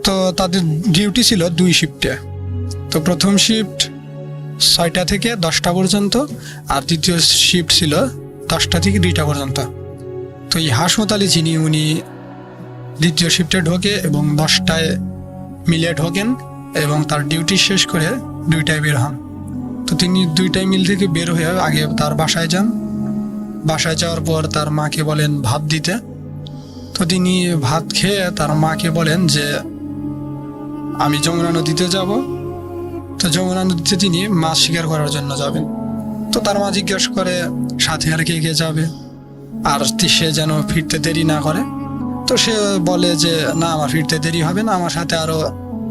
তো তাদের ডিউটি ছিল 2 শিফটে। তো প্রথম শিফট 6টা থেকে 10টা পর্যন্ত, আর দ্বিতীয় শিফট ছিল 10টা থেকে 2টা পর্যন্ত। তো এই হাসমত আলী যিনি, উনি দ্বিতীয় শিফটে ঢোকে এবং 10টায় মিলে ঢোকেন এবং তার ডিউটি শেষ করে 2টায় বের হন। তো তিনি 2টায় মিল থেকে বের হয়ে আগে তার বাসায় যান। বাসায় যাওয়ার পর তার মাকে বলেন ভাত দিতে। তো তিনি ভাত খেয়ে তার মাকে বলেন যে আমি যমুনা নদীতে যাব। তো যমুনা নদীতে তিনি মাছ শিকার করার জন্য যাবেন। তো তার মা জিজ্ঞেস করে সাথে আর কে কে যাবে, আর সে যেন ফিরতে দেরি না করে। তো সে বলে যে না, আমার ফিরতে দেরি হবে না, আমার সাথে আরো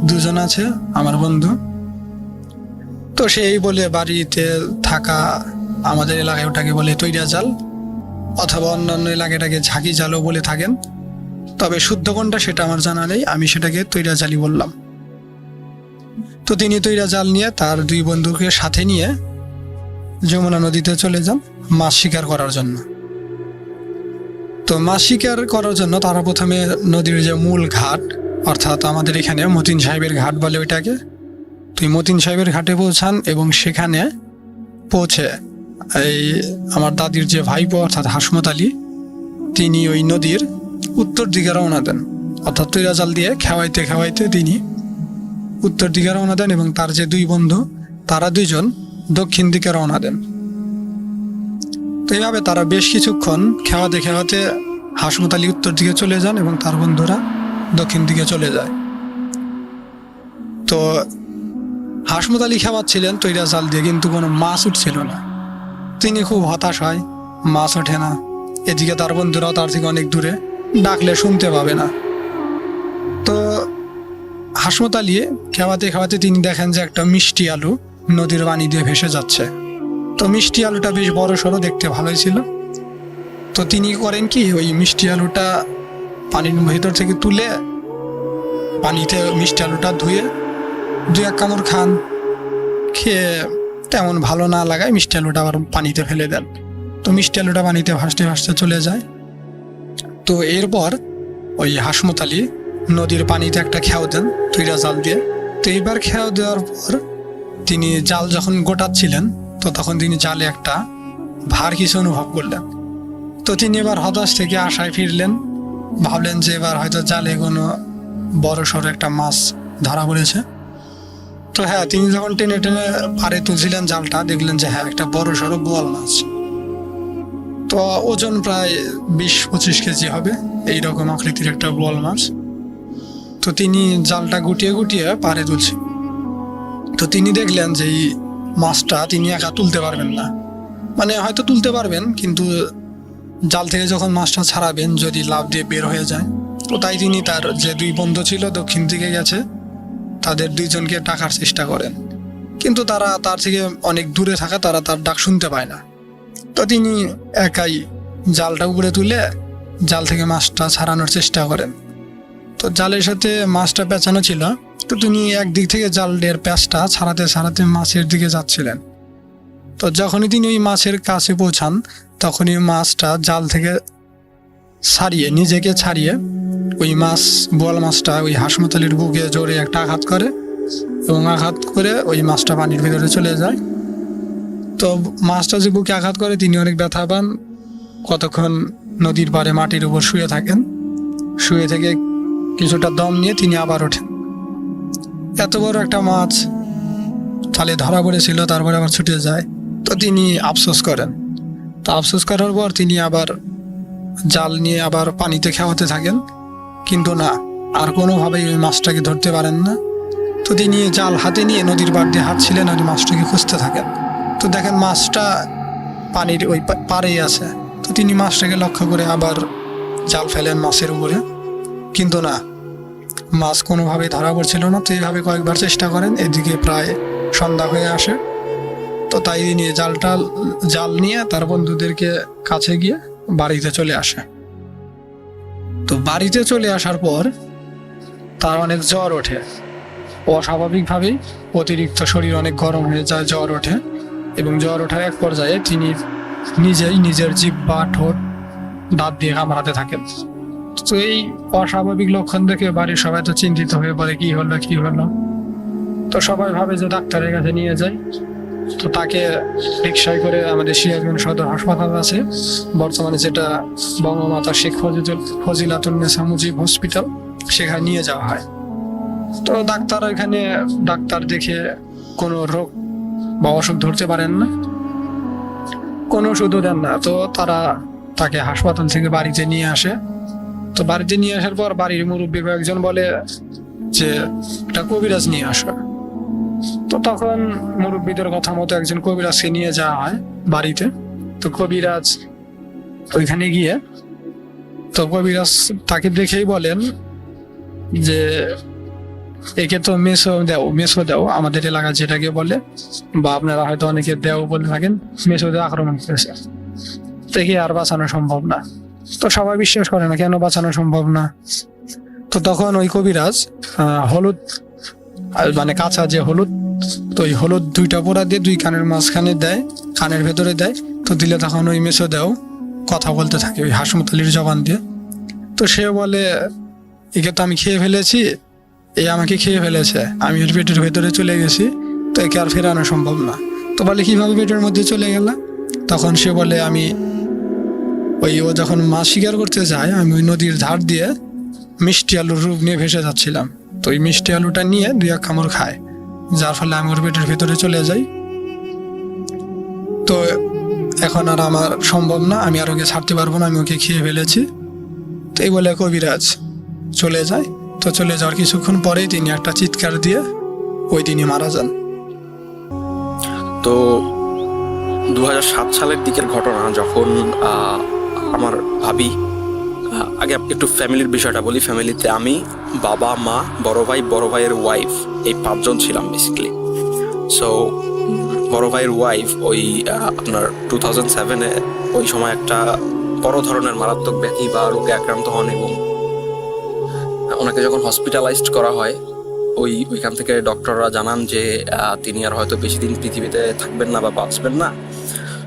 2 জন আছে আমার বন্ধু। তো সেই বলে বাড়িতে থাকা, আমাদের এলাকায় ওটাকে বলে তৈরা জাল, অথবা অন্যান্য এলাকাটাকে ঝাঁকি জালও বলে থাকেন। তবে শুদ্ধ কোনটা সেটা আমার জানা নেই, আমি সেটাকে তৈরা জালই বললাম। তো তিনি তৈরা জাল নিয়ে তার 2 বন্ধুকে সাথে নিয়ে যমুনা নদীতে চলে যান মাছ শিকার করার জন্য। তো মাছ শিকার করার জন্য তারা প্রথমে নদীর যে মূল ঘাট, অর্থাৎ আমাদের এখানে মতিন সাহেবের ঘাট বলে ওইটাকে, তুই মতিন সাহেবের ঘাটে পৌঁছান এবং সেখানে পৌঁছে এই আমার দাদির যে ভাইপো অর্থাৎ হাসমত আলী, তিনি ওই নদীর উত্তর দিকে রওনা দেন। অর্থাৎ তৈরা জাল দিয়ে খেওয়াইতে খেওয়াইতে তিনি উত্তর দিকে রওনা দেন এবং তার যে 2 বন্ধু তারা 2 জন দক্ষিণ দিকে রওনা দেন। তো এইভাবে তারা বেশ কিছুক্ষণ খেওয়াতে খেওয়াতে হাসমত আলী উত্তর দিকে চলে যান এবং তার বন্ধুরা দক্ষিণ দিকে চলে যায়। তো হাসমত আলী খেওয়াচ্ছিলেন তৈরা জাল দিয়ে, কিন্তু কোনো মাছ উঠছিল না। তিনি খুব হতাশ হয়, মাছ ওঠে না। এদিকে তার বন্ধুরাও তার থেকে অনেক দূরে, ডাকলে শুনতে পাবে না। তো হাসমত আলী খেওয়াতে খেওয়াতে তিনি দেখেন যে একটা মিষ্টি আলু নদীর পানি দিয়ে ভেসে যাচ্ছে। তো মিষ্টি আলুটা বেশ বড় সড়ো, দেখতে ভালোই ছিল। তো তিনি করেন কি, ওই মিষ্টি আলুটা পানির ভেতর থেকে তুলে পানিতে মিষ্টি আলুটা ধুয়ে 2-1 কামড় খান। খেয়ে তেমন ভালো না লাগায় মিষ্টি আলুটা আবার পানিতে ফেলে দেন। তো মিষ্টি আলুটা পানিতে ভাসতে ভাসতে চলে যায়। তো এরপর ওই হাসমত আলী নদীর পানিতে একটা খেয়াও দেন তৈরা জাল দিয়ে। তো এইবার খেয়াও দেওয়ার পর তিনি জাল যখন গোটাচ্ছিলেন, তো তখন তিনি জালে একটা ভার কিছু অনুভব করলেন। তো তিনি এবার হতাশ থেকে আশায় ফিরলেন, ভাবলেন যে এবার হয়তো জালে কোনো বড় সড়ো একটা মাছ ধরা পড়েছে। তো হ্যাঁ, তিনি যখন টেনে টেনে পাড়ে তুলছিলেন জালটা, দেখলেন যে হ্যাঁ, একটা বড় সড়ো বোয়াল মাছ। তো ওজন প্রায় 20-25 কেজি হবে, এইরকম আকৃতির একটা বোয়াল মাছ। তো তিনি জালটা গুটিয়ে গুটিয়ে পাড়ে তুলছেন। তো তিনি দেখলেন যে এই মাছটা তিনি একা তুলতে পারবেন না, মানে হয়তো তুলতে পারবেন, কিন্তু জাল থেকে যখন মাছটা ছাড়াবেন যদি লাফ দিয়ে বের হয়ে যায়। তো তাই তিনি তার যে 2 বন্ধু ছিল দক্ষিণ দিকে গেছে, তাদের 2 জনকে ডাকার চেষ্টা করেন, কিন্তু তারা তার থেকে অনেক দূরে থাকা, তারা তার ডাক শুনতে পায় না। তো তিনি একাই জালটা উপরে তুলে জাল থেকে মাছটা ছাড়ানোর চেষ্টা করেন। তো জালের সাথে মাছটা পেঁচানো ছিল, তো তিনি একদিক থেকে জালের প্যাঁচটা ছাড়াতে ছাড়াতে মাছের দিকে যাচ্ছিলেন। তো যখনই তিনি ওই মাছের কাছে পৌঁছান, তখনই মাছটা জাল থেকে ছাড়িয়ে, নিজেকে ছাড়িয়ে ওই মাছ, বোয়াল মাছটা ওই হাসমত আলীর বুকে জোরে একটা আঘাত করে এবং আঘাত করে ওই মাছটা পানির ভিতরে চলে যায়। তো মাছটা যে বুকে আঘাত করে তিনি অনেক ব্যথা পান। কতক্ষণ নদীর পাড়ে মাটির উপর শুয়ে থাকেন, শুয়ে থেকে কিছুটা দম নিয়ে তিনি আবার ওঠেন। এত বড় একটা মাছ তাহলে ধরা পড়েছিল, তারপরে আবার ছুটে যায়। তো তিনি আফসোস করেন। তো আফসোস করার পর তিনি আবার জাল নিয়ে আবার পানিতে খেওয়াতে থাকেন, কিন্তু না, আর কোনোভাবেই ওই মাছটাকে ধরতে পারেন না। তো তিনি জাল হাতে নিয়ে নদীর পাড় দিয়ে হাঁটছিলেন আর মাছটাকে খুঁজতে থাকেন। তো দেখেন মাছটা পানির ওই পাড়েই আছে। তো তিনি মাছটাকে লক্ষ্য করে আবার জাল ফেলেন মাছের উপরে, কিন্তু না, মাছ কোনোভাবেই ধরা পড়ছিল না। তো এইভাবে কয়েকবার চেষ্টা করেন, এদিকে প্রায় সন্ধ্যা হয়ে আসে। তো তাই তিনি জাল নিয়ে তার বন্ধুদেরকে কাছে গিয়ে বাড়িতে চলে আসে। তো বাড়িতে চলে আসার পর তার অনেক জ্বর ওঠে, অস্বাভাবিকভাবেই অতিরিক্ত শরীর অনেক গরম হয়ে যায়, জ্বর ওঠে। এবং জ্বর ওঠার এক পর্যায়ে তিনি নিজেই নিজের জিহ্বা, ঠোঁট, দাঁত দিয়ে কামড়াতে থাকেন। তো এই অস্বাভাবিক লক্ষণ দেখে বাড়ির সবাই তো চিন্তিত হয়ে পড়ে, কি হলো। তো সবাই ভাবে যে ডাক্তারের কাছে নিয়ে যায়। তো তাকে রিক্সায় করে আমাদের সিরাজগঞ্জ সদর হাসপাতাল আছে বর্তমানে, যেটা বঙ্গমাতা শেখ ফজিলাতুন্নেসা মুজিব হসপিটাল, সেখানে নিয়ে যাওয়া হয়। তো ডাক্তার দেখে কোনো রোগ বা অসুখ ধরতে পারেন না, কোনো ওষুধও দেন না। তো তারা তাকে হাসপাতাল থেকে বাড়িতে নিয়ে আসে। তো বাড়িতে নিয়ে আসার পর বাড়ির মুরব্বী একজন বলে যে একটা কবিরাজ নিয়ে আসো। তো তখন মুরব্বীদের কথা মতো একজন কবিরাজকে নিয়ে যাওয়া হয় বাড়িতে। তো কবিরাজ ওইখানে গিয়ে, তো কবিরাজ তাকে দেখেই বলেন যে একে তো মেসো দাও আমাদের এলাকা যেটাকে বলে, বা আপনারা হয়তো অনেকে দেও বলে থাকেন, মেসো দেও আক্রমণ করেছে, থেকে আর বাঁচানো সম্ভব না। তো সবাই বিশ্বাস করে না, কেন বাঁচানো সম্ভব না। তো তখন ওই কবিরাজ হলুদ, মানে কাঁচা যে হলুদ, তো ওই হলুদ 2টা পোড়া দিয়ে 2 কানের মাঝখানে দেয়, কানের ভেতরে দেয়। তো দিলে তখন ওই মেসো দেও কথা বলতে থাকে ওই হাসমতালির জবান দিয়ে। তো সে বলে একে তো আমি খেয়ে ফেলেছি, এ আমাকে খেয়ে ফেলেছে, আমি ওর পেটের ভেতরে চলে গেছি, তো একে আর ফেরানো সম্ভব না। তো বলে কিভাবে পেটের মধ্যে চলে গেল? তখন সে বলে ও যখন মাছ শিকার করতে যায়, আমি ওই নদীর ধার দিয়ে মিষ্টি আলুর রূপ নিয়ে ভেসে যাচ্ছিলাম। তো ওই মিষ্টি আলুটা নিয়ে 2 কামড় খায়, যার ফলে আমি ওর পেটের ভেতরে চলে যাই। তো এখন আর আমার সম্ভব না, আমি আর ওকে ছাড়তে পারবো না, আমি ওকে খেয়ে ফেলেছি। তো এই বলে কবিরাজ চলে যায়। তো চলে যাওয়ার কিছুক্ষণ পরেই তিনি একটা চিৎকার দিয়ে ওই দিনই মারা যান। তো 2007 সালের দিকের ঘটনা, যখন আমার ভাবি, আগে একটু ফ্যামিলির বিষয়টা বলি। ফ্যামিলিতে আমি, বাবা, মা, বড় ভাইয়ের ওয়াইফ, এই 5 জন ছিলাম বেসিক্যালি। সো বড় ভাইয়ের ওয়াইফ ওই আপনার 2007-এ ওই সময় একটা বড় ধরনের মারাত্মক ব্যাধি বা রোগে আক্রান্ত হন, এবং ওনাকে যখন হসপিটালাইজড করা হয়, ওইখান থেকে ডক্টররা জানান যে তিনি আর হয়তো বেশি দিন পৃথিবীতে থাকবেন না বা বাঁচবেন না।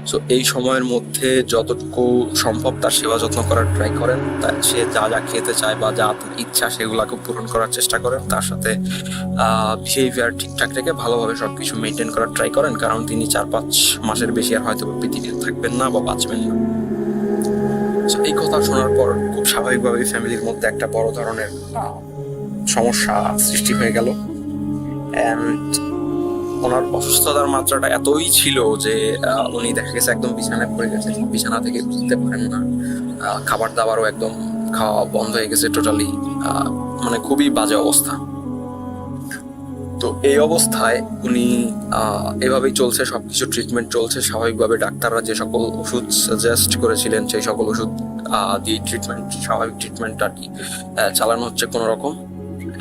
সো এই সময়ের মধ্যে যতটুকু সম্ভব তার সেবা যত্ন করার ট্রাই করেন, সে যা যা খেতে চায় বা যা তার ইচ্ছা সেগুলোকে পূরণ করার চেষ্টা করেন, তার সাথে বিহেভিয়ার ঠিকঠাক রেখে ভালোভাবে সবকিছু মেনটেন করার ট্রাই করেন, কারণ তিনি 4-5 মাসের বেশি আর হয়তো পৃথিবীতে থাকবেন না বা বাঁচবেন না। সো এই কথা শোনার পর খুব স্বাভাবিকভাবে ফ্যামিলির মধ্যে একটা বড় ধরনের সমস্যা সৃষ্টি হয়ে গেল। অ্যান্ড ওনার অসুস্থতার মাত্রাটা এতই ছিল যে উনি দেখা গেছে একদম বিছানায় পড়ে গেছেন, বিছানা থেকে উঠতে পারেন না, খাবার দাবারও একদম খাওয়া বন্ধ হয়ে গেছে টোটালি, মানে খুবই বাজে অবস্থা। তো এই অবস্থায় উনি এভাবেই চলছে, সবকিছু ট্রিটমেন্ট চলছে স্বাভাবিকভাবে। ডাক্তাররা যে সকল ওষুধ সাজেস্ট করেছিলেন সেই সকল ওষুধ দিয়ে স্বাভাবিক ট্রিটমেন্ট আর কি চালানো হচ্ছে কোনো রকম।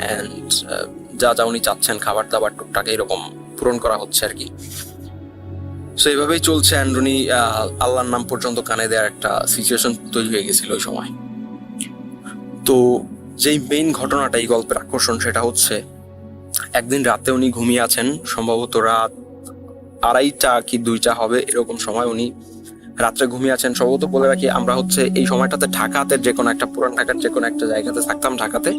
অ্যান্ড যা উনি চাচ্ছেন, খাবার দাবার টুকটাক এরকম পূরণ করা হচ্ছে আর কি। সো এইভাবেই চলছে। অ্যান্ড উনি আল্লাহর নাম পর্যন্ত কানে দেওয়ার একটা সিচুয়েশন তৈরি হয়ে গেছিল ওই সময়। তো যেই মেইন ঘটনাটা এই গল্পের আকর্ষণ, সেটা হচ্ছে একদিন রাতে উনি ঘুমিয়ে আছেন, সম্ভবত রাত 2:30 কি 2টা হবে এরকম সময় উনি রাত্রে ঘুমিয়ে আছেন। সম্ভবত বলে রাখি, আমরা হচ্ছে এই সময়টাতে ঢাকাতে যে কোনো একটা, পুরান ঢাকার যে কোনো একটা জায়গাতে থাকতাম, ঢাকাতে।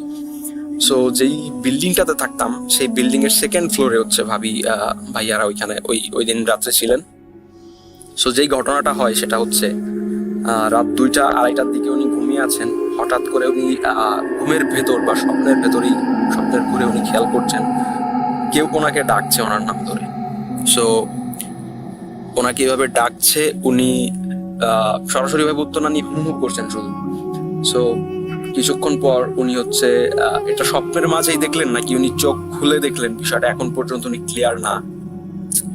সো যেই বিল্ডিংটাতে থাকতাম সেই বিল্ডিং এর 2nd ফ্লোরে হচ্ছে ভাইয়ারা ওইখানে ওই দিন রাত্রে ছিলেন। সো যেই ঘটনাটা হয় সেটা হচ্ছে রাত 2টা 2:30টার দিকে উনি ঘুমিয়ে আছেন। হঠাৎ করে উনি ঘুমের ভেতর বা স্বপ্নের ঘুরে উনি খেয়াল করছেন কেউ ওনাকে ডাকছে ওনার নাম ধরে। সো ওনাকে এভাবে ডাকছে, উনি সরাসরি ভাবে উত্তর না নিয়ে হুহু করছেন শুধু। সো কিছুক্ষণ পর উনি হচ্ছে এটা স্বপ্নের মাঝেই দেখলেন নাকি উনি চোখ খুলে দেখলেন, বিষয়টা এখন পর্যন্ত উনি ক্লিয়ার না।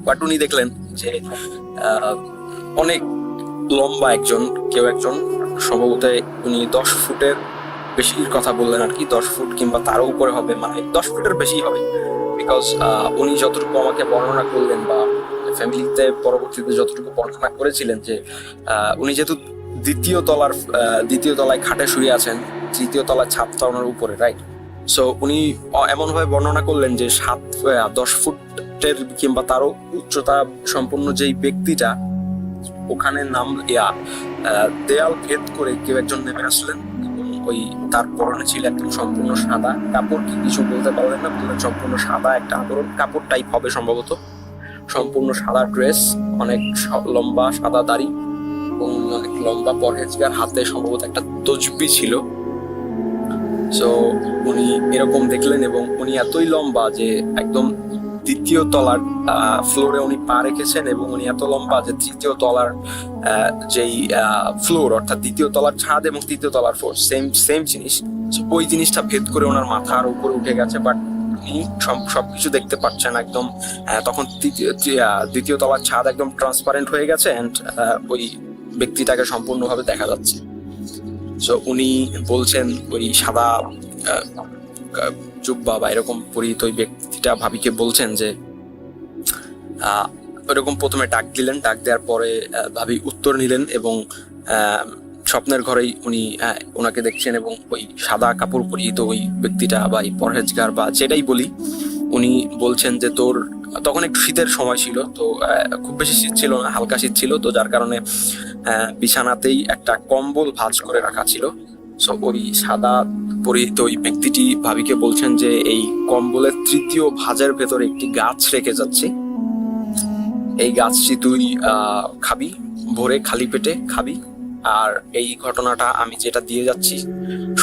বাট উনি দেখলেন যে অনেক লম্বা কেউ একজন, সম্ভবত উনি 10 ফুটের বেশির কথা বললেন আর কি, 10 ফুট কিংবা তারও উপরে হবে, মানে 10 ফুটের বেশি হবে। বিকজ উনি যতটুকু আমাকে বর্ণনা করলেন বা ফ্যামিলিতে পরবর্তীতে যতটুকু বর্ণনা করেছিলেন, যে উনি যেহেতু দ্বিতীয় তলায় খাটে শুয়ে আছেন, 3য় তলায় ছাদটা ওনার উপরে, রাইট? সো উনি এমনভাবে বর্ণনা করলেন যে 10 ফুটের কিংবা তারও উচ্চতা সম্পন্ন যেই ব্যক্তিটা, ওখানে দেয়াল ভেদ করে কেউ একজন নেমে আসলেন এবং ওই তার পরনে ছিল একদম সম্পূর্ণ সাদা কাপড়, কি কিছু বলতে পারলেন না, বললেন সম্পূর্ণ সাদা একটা আবরণ, কাপড় টাইপ হবে সম্ভবত, সম্পূর্ণ সাদা ড্রেস, অনেক লম্বা সাদা দাড়ি এবং অনেক লম্বা পরহেজগার, হাতে সম্ভবত একটা তসবি ছিল। সো উনি এরকম দেখলেন এবং উনি এতই লম্বা যে একদম দ্বিতীয় তলার ফ্লোরে উনি পা রেখেছেন এবং উনি এত লম্বা যে তৃতীয় তলার যেই ফ্লোর, অর্থাৎ দ্বিতীয় তলার ছাদ এবং তৃতীয় তলার ফ্লোর সেম জিনিস, ওই জিনিসটা ভেদ করে ওনার মাথার উপরে উঠে গেছে, বাট উনি সবকিছু দেখতে পাচ্ছেন একদম। তখন দ্বিতীয় তলার ছাদ একদম ট্রান্সপারেন্ট হয়ে গেছে অ্যান্ড ওই ব্যক্তিটাকে সম্পূর্ণভাবে দেখা যাচ্ছে। সো উনি বলছেন ওই সাদা জুব্বা বা এরকম পরিহিত ওই ব্যক্তিটা ভাবিকে বলছেন যে ওইরকম প্রথমে ডাক দিলেন, ডাক দেওয়ার পরে ভাবি উত্তর নিলেন এবং স্বপ্নের ঘরেই উনি ওনাকে দেখছেন এবং ওই সাদা কাপড় পরিহিত ওই ব্যক্তিটা বা এই পরহেজগার বা যেটাই বলি, উনি বলছেন যে তোর, তখন একটু শীতের সময় ছিল, তো খুব বেশি শীত ছিল না, হালকা শীত ছিল, তো যার কারণে বিছানাতেই একটা কম্বল ভাঁজ করে রাখা ছিল। সো ওই সাদা পরিহিত ওই ব্যক্তিটি ভাবিকে বলছেন যে এই কম্বলের তৃতীয় ভাঁজের ভেতরে একটি গাছ রেখে যাচ্ছি, এই গাছটি তুই খাবি, ভোরে খালি পেটে খাবি, আর এই ঘটনাটা আমি যেটা দিয়ে যাচ্ছি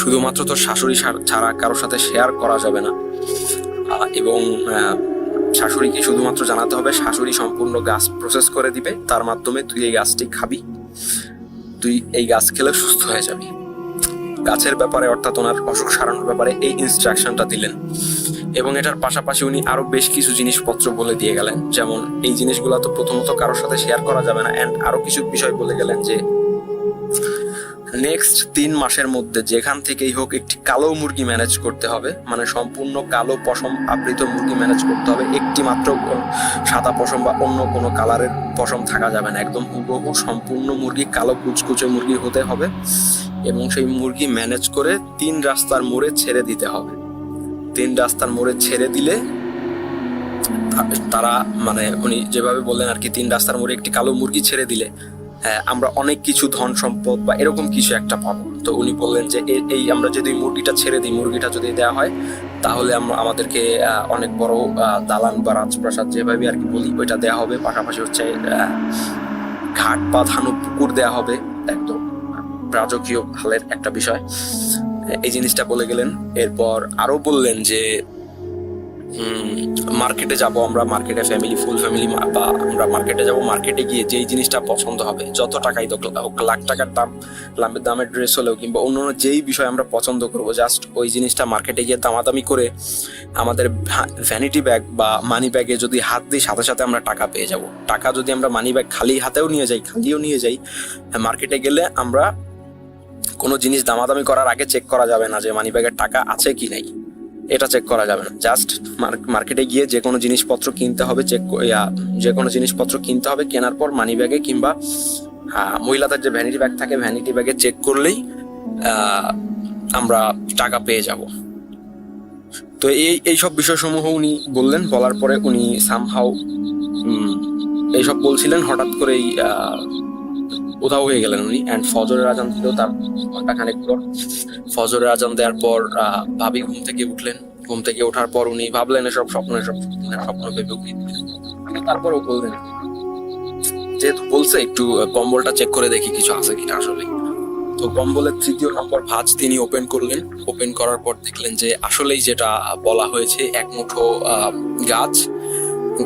শুধুমাত্র তোর শাশুড়ি ছাড়া কারোর সাথে শেয়ার করা যাবে না, এবং শাশুড়িকে শুধুমাত্র জানাতে হবে, শাশুড়ি সম্পূর্ণ গাছ প্রসেস করে দিবে, তার মাধ্যমে তুই এই গাছটি খাবি, তুই এই গাছ খেলে সুস্থ হয়ে যাবি। গাছের ব্যাপারে অর্থাৎ ওনার অসুখ সারানোর ব্যাপারে এই ইনস্ট্রাকশনটা দিলেন এবং এটার পাশাপাশি উনি আরো বেশ কিছু জিনিসপত্র বলে দিয়ে গেলেন, যেমন এই জিনিসগুলো তো প্রথমত কারোর সাথে শেয়ার করা যাবে না, অ্যান্ড আরো কিছু বিষয় বলে গেলেন যে নেক্সট 3 মাসের মধ্যে যেখান থেকেই হোক একটি কালো মুরগি ম্যানেজ করতে হবে, মানে সম্পূর্ণ কালো পশম আবৃত মুরগি ম্যানেজ করতে হবে, একটি মাত্র সাদা পশম বা অন্য কোনো কালারের পশম থাকা যাবে না, একদম হুবহু সম্পূর্ণ মুরগি কালো কুচকুচে মুরগি হতে হবে এবং সেই মুরগি ম্যানেজ করে 3 রাস্তার মোড়ে ছেড়ে দিতে হবে। 3 রাস্তার মোড়ে ছেড়ে দিলে তারা, মানে উনি যেভাবে বললেন আর কি, 3 রাস্তার মোড়ে একটি কালো মুরগি ছেড়ে দিলে আমরা অনেক কিছু ধন সম্পদ বা এরকম কিছু একটা পাবো। তো উনি বললেন যে এই আমরা যদি মুরগিটা ছেড়ে দিই, মুরগিটা যদি দেওয়া হয় তাহলে আমাদেরকে অনেক বড় দালান বা রাজপ্রাসাদ যেভাবে আর কি বলি ওইটা দেওয়া হবে, পাশাপাশি হচ্ছে ঘাট বাঁধানো পুকুর দেওয়া হবে, একদম রাজকীয় হালের একটা বিষয়। এই জিনিসটা বলে গেলেন। এরপর আরো বললেন যে মার্কেটে যাব আমরা, মার্কেটে ফুল ফ্যামিলি বা আমরা মার্কেটে যাব, মার্কেটে গিয়ে যেই জিনিসটা পছন্দ হবে, যত টাকাই হোক, লাখ টাকার দামের ড্রেস হলেও কিংবা অন্য যেই বিষয় আমরা পছন্দ করবো, জাস্ট ওই জিনিসটা মার্কেটে গিয়ে দামাদামি করে আমাদের ভ্যানিটি ব্যাগ বা মানি ব্যাগে যদি হাত দিই সাথে সাথে আমরা টাকা পেয়ে যাব। টাকা যদি আমরা মানি ব্যাগ খালি হাতেও নিয়ে যাই, মার্কেটে গেলে আমরা কোনো জিনিস দামাদামি করার আগে চেক করা যাবে না যে মানি ব্যাগের টাকা আছে কি নাই, এটা চেক করা যাবে না। জাস্ট মার্কেটে গিয়ে যে কোনো জিনিসপত্র কিনতে হবে, কেনার পর মানি ব্যাগে কিংবা মহিলাদের যে ভ্যানিটি ব্যাগ থাকে, ভ্যানিটি ব্যাগে চেক করলেই আমরা টাকা পেয়ে যাব। তো এইসব বিষয়সমূহ উনি বললেন। বলার পরে উনি সামহাউ এইসব বলছিলেন, হঠাৎ করেই উধাও হয়ে গেলেন উনি। অ্যান্ড ফজরের আজান দিল তার ঘন্টাখানেক পর। ফজরের আজান দেওয়ার পর ভাবি ঘুম থেকে উঠলেন। ঘুম থেকে ওঠার পর উনি ভাবলেন এসব স্বপ্ন ভেবে উঠলেন। তারপরেও বললেন, যেহেতু বলছে একটু কম্বলটা চেক করে দেখি কিছু আছে কিনা আসলে। তো কম্বলের 3য় নম্বর ভাঁজ তিনি ওপেন করলেন। ওপেন করার পর দেখলেন যে আসলেই যেটা বলা হয়েছে, এক মুঠো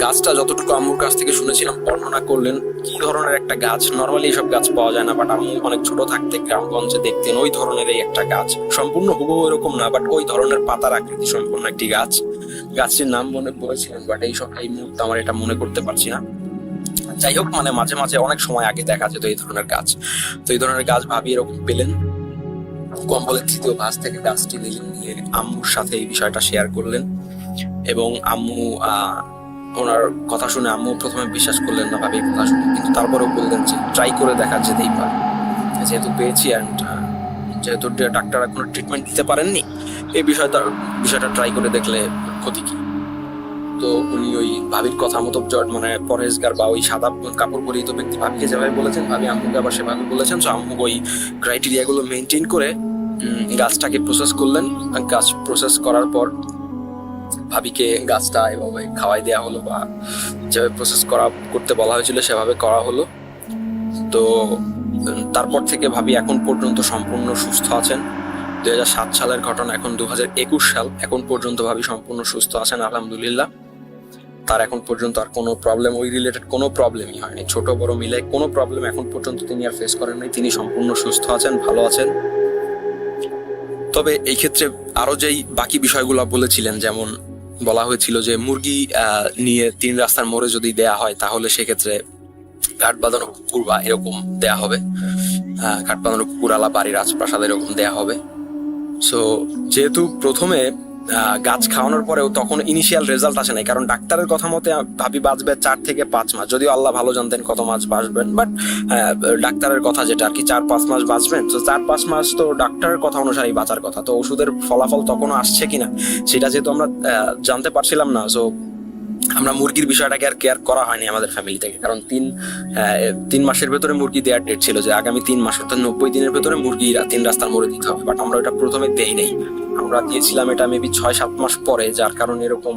গাছটা যতটুকু আম্মুর কাছ থেকে শুনেছিলাম বর্ণনা করলেন কি ধরনের একটা গাছ। নর্মালি এইসব গাছ পাওয়া যায় না, বাট আম্মু অনেক ছোট থাকতে গ্রামগঞ্জে দেখতেন ওই ধরনের এই একটা গাছ, সম্পূর্ণ হুবহু এরকম না, বাট ওই ধরনের পাতার আকৃতি সম্পূর্ণ একটি গাছ। গাছটির নাম মনে পড়েছিলেন, বাট এই মুহূর্তে আমার এটা মনে করতে পারছি না। যাই হোক, মানে মাঝে মাঝে অনেক সময় আগে দেখা যেত এই ধরনের গাছ। তো এই ধরনের গাছ ভাবি এরকম পেলেন। কম্বলের 3য় ভাঁজ থেকে গাছটি নিয়ে আম্মুর সাথে এই বিষয়টা শেয়ার করলেন এবং আম্মু ওনার কথা শুনে আম্মু প্রথমে বিশ্বাস করলেন না ভাবির কথা শুনে, কিন্তু তারপরেও বললেন যে ট্রাই করে দেখা যেতেই পারে, যেহেতু পেয়েছি অ্যান্ড যেহেতু ডাক্তার এখনো ট্রিটমেন্ট দিতে পারেননি, এই বিষয়টা ট্রাই করে দেখলে ক্ষতি কি। তো উনি ওই ভাবির কথা মতো, মানে পরহেজগার বা ওই সাদা কাপড় পরিহিত ব্যক্তি ভাবিকে যেভাবে বলেছেন, ভাবি আম্মুকে আবার সেভাবে বলেছেন। তো আম্মু ওই ক্রাইটেরিয়াগুলো মেনটেন করে গাছটাকে প্রসেস করলেন। গাছ প্রসেস করার পর ভাবিকে গাছটা এভাবে খাওয়াই দেওয়া হলো, বা যেভাবে প্রসেস করতে বলা হয়েছিল সেভাবে করা হলো। তো তারপর থেকে ভাবি এখন পর্যন্ত সম্পূর্ণ সুস্থ আছেন। 2007 সালের ঘটনা, এখন 2021 সাল, এখন পর্যন্ত ভাবি সম্পূর্ণ সুস্থ আছেন আলহামদুলিল্লাহ। তার এখন পর্যন্ত আর কোনো প্রবলেম, ওই রিলেটেড কোনো প্রবলেমই হয়নি, ছোট বড় মিলে কোনো প্রবলেম এখন পর্যন্ত তিনি আর ফেস করেন নাই। তিনি সম্পূর্ণ সুস্থ আছেন, ভালো আছেন। তবে এই ক্ষেত্রে আরো যেই বাকি বিষয়গুলো বলেছিলেন, যেমন বলা হয়েছিল যে মুরগি নিয়ে 3 রাস্তার মোড়ে যদি দেয়া হয় তাহলে সেক্ষেত্রে ঘাট বাঁধানো কুকুর বা এরকম দেয়া হবে, ঘাট বাঁধানো কুকুর আলা বাড়ির রাজপ্রাসাদ এরকম দেয়া হবে। সো যেহেতু প্রথমে গাছ খাওয়ানোর পরেও তখন ইনিশিয়াল রেজাল্ট আসে নাই, কারণ ডাক্তারের কথা মতে ভাবি বাঁচবে 4 থেকে 5 মাস, যদিও আল্লাহ ভালো জানতেন কত মাস বাঁচবেন, বাট ডাক্তারের কথা যেটা আর কি 4-5 মাস বাঁচবেন। তো 4-5 মাস তো ডাক্তারের কথা অনুসারেই বাঁচার কথা, তো ওষুধের ফলাফল তখনও আসছে কিনা সেটা যেহেতু আমরা জানতে পারছিলাম না, সো আমরা মুরগির বিষয়টাকে আর কেয়ার করা হয়নি আমাদের ফ্যামিলি থেকে, কারণ 3 মাসের ভেতরে মুরগি দেওয়ার ডেট ছিল যে আগামী 3 মাস অর্থাৎ 90 দিনের ভেতরে মুরগি 3 রাস্তার মোড়ে দিতে হবে, বাট আমরা ওটা প্রথমে দেই নাই, আমরা দিয়েছিলাম এটা মেবি 6-7 মাস পরে, যার কারণে এরকম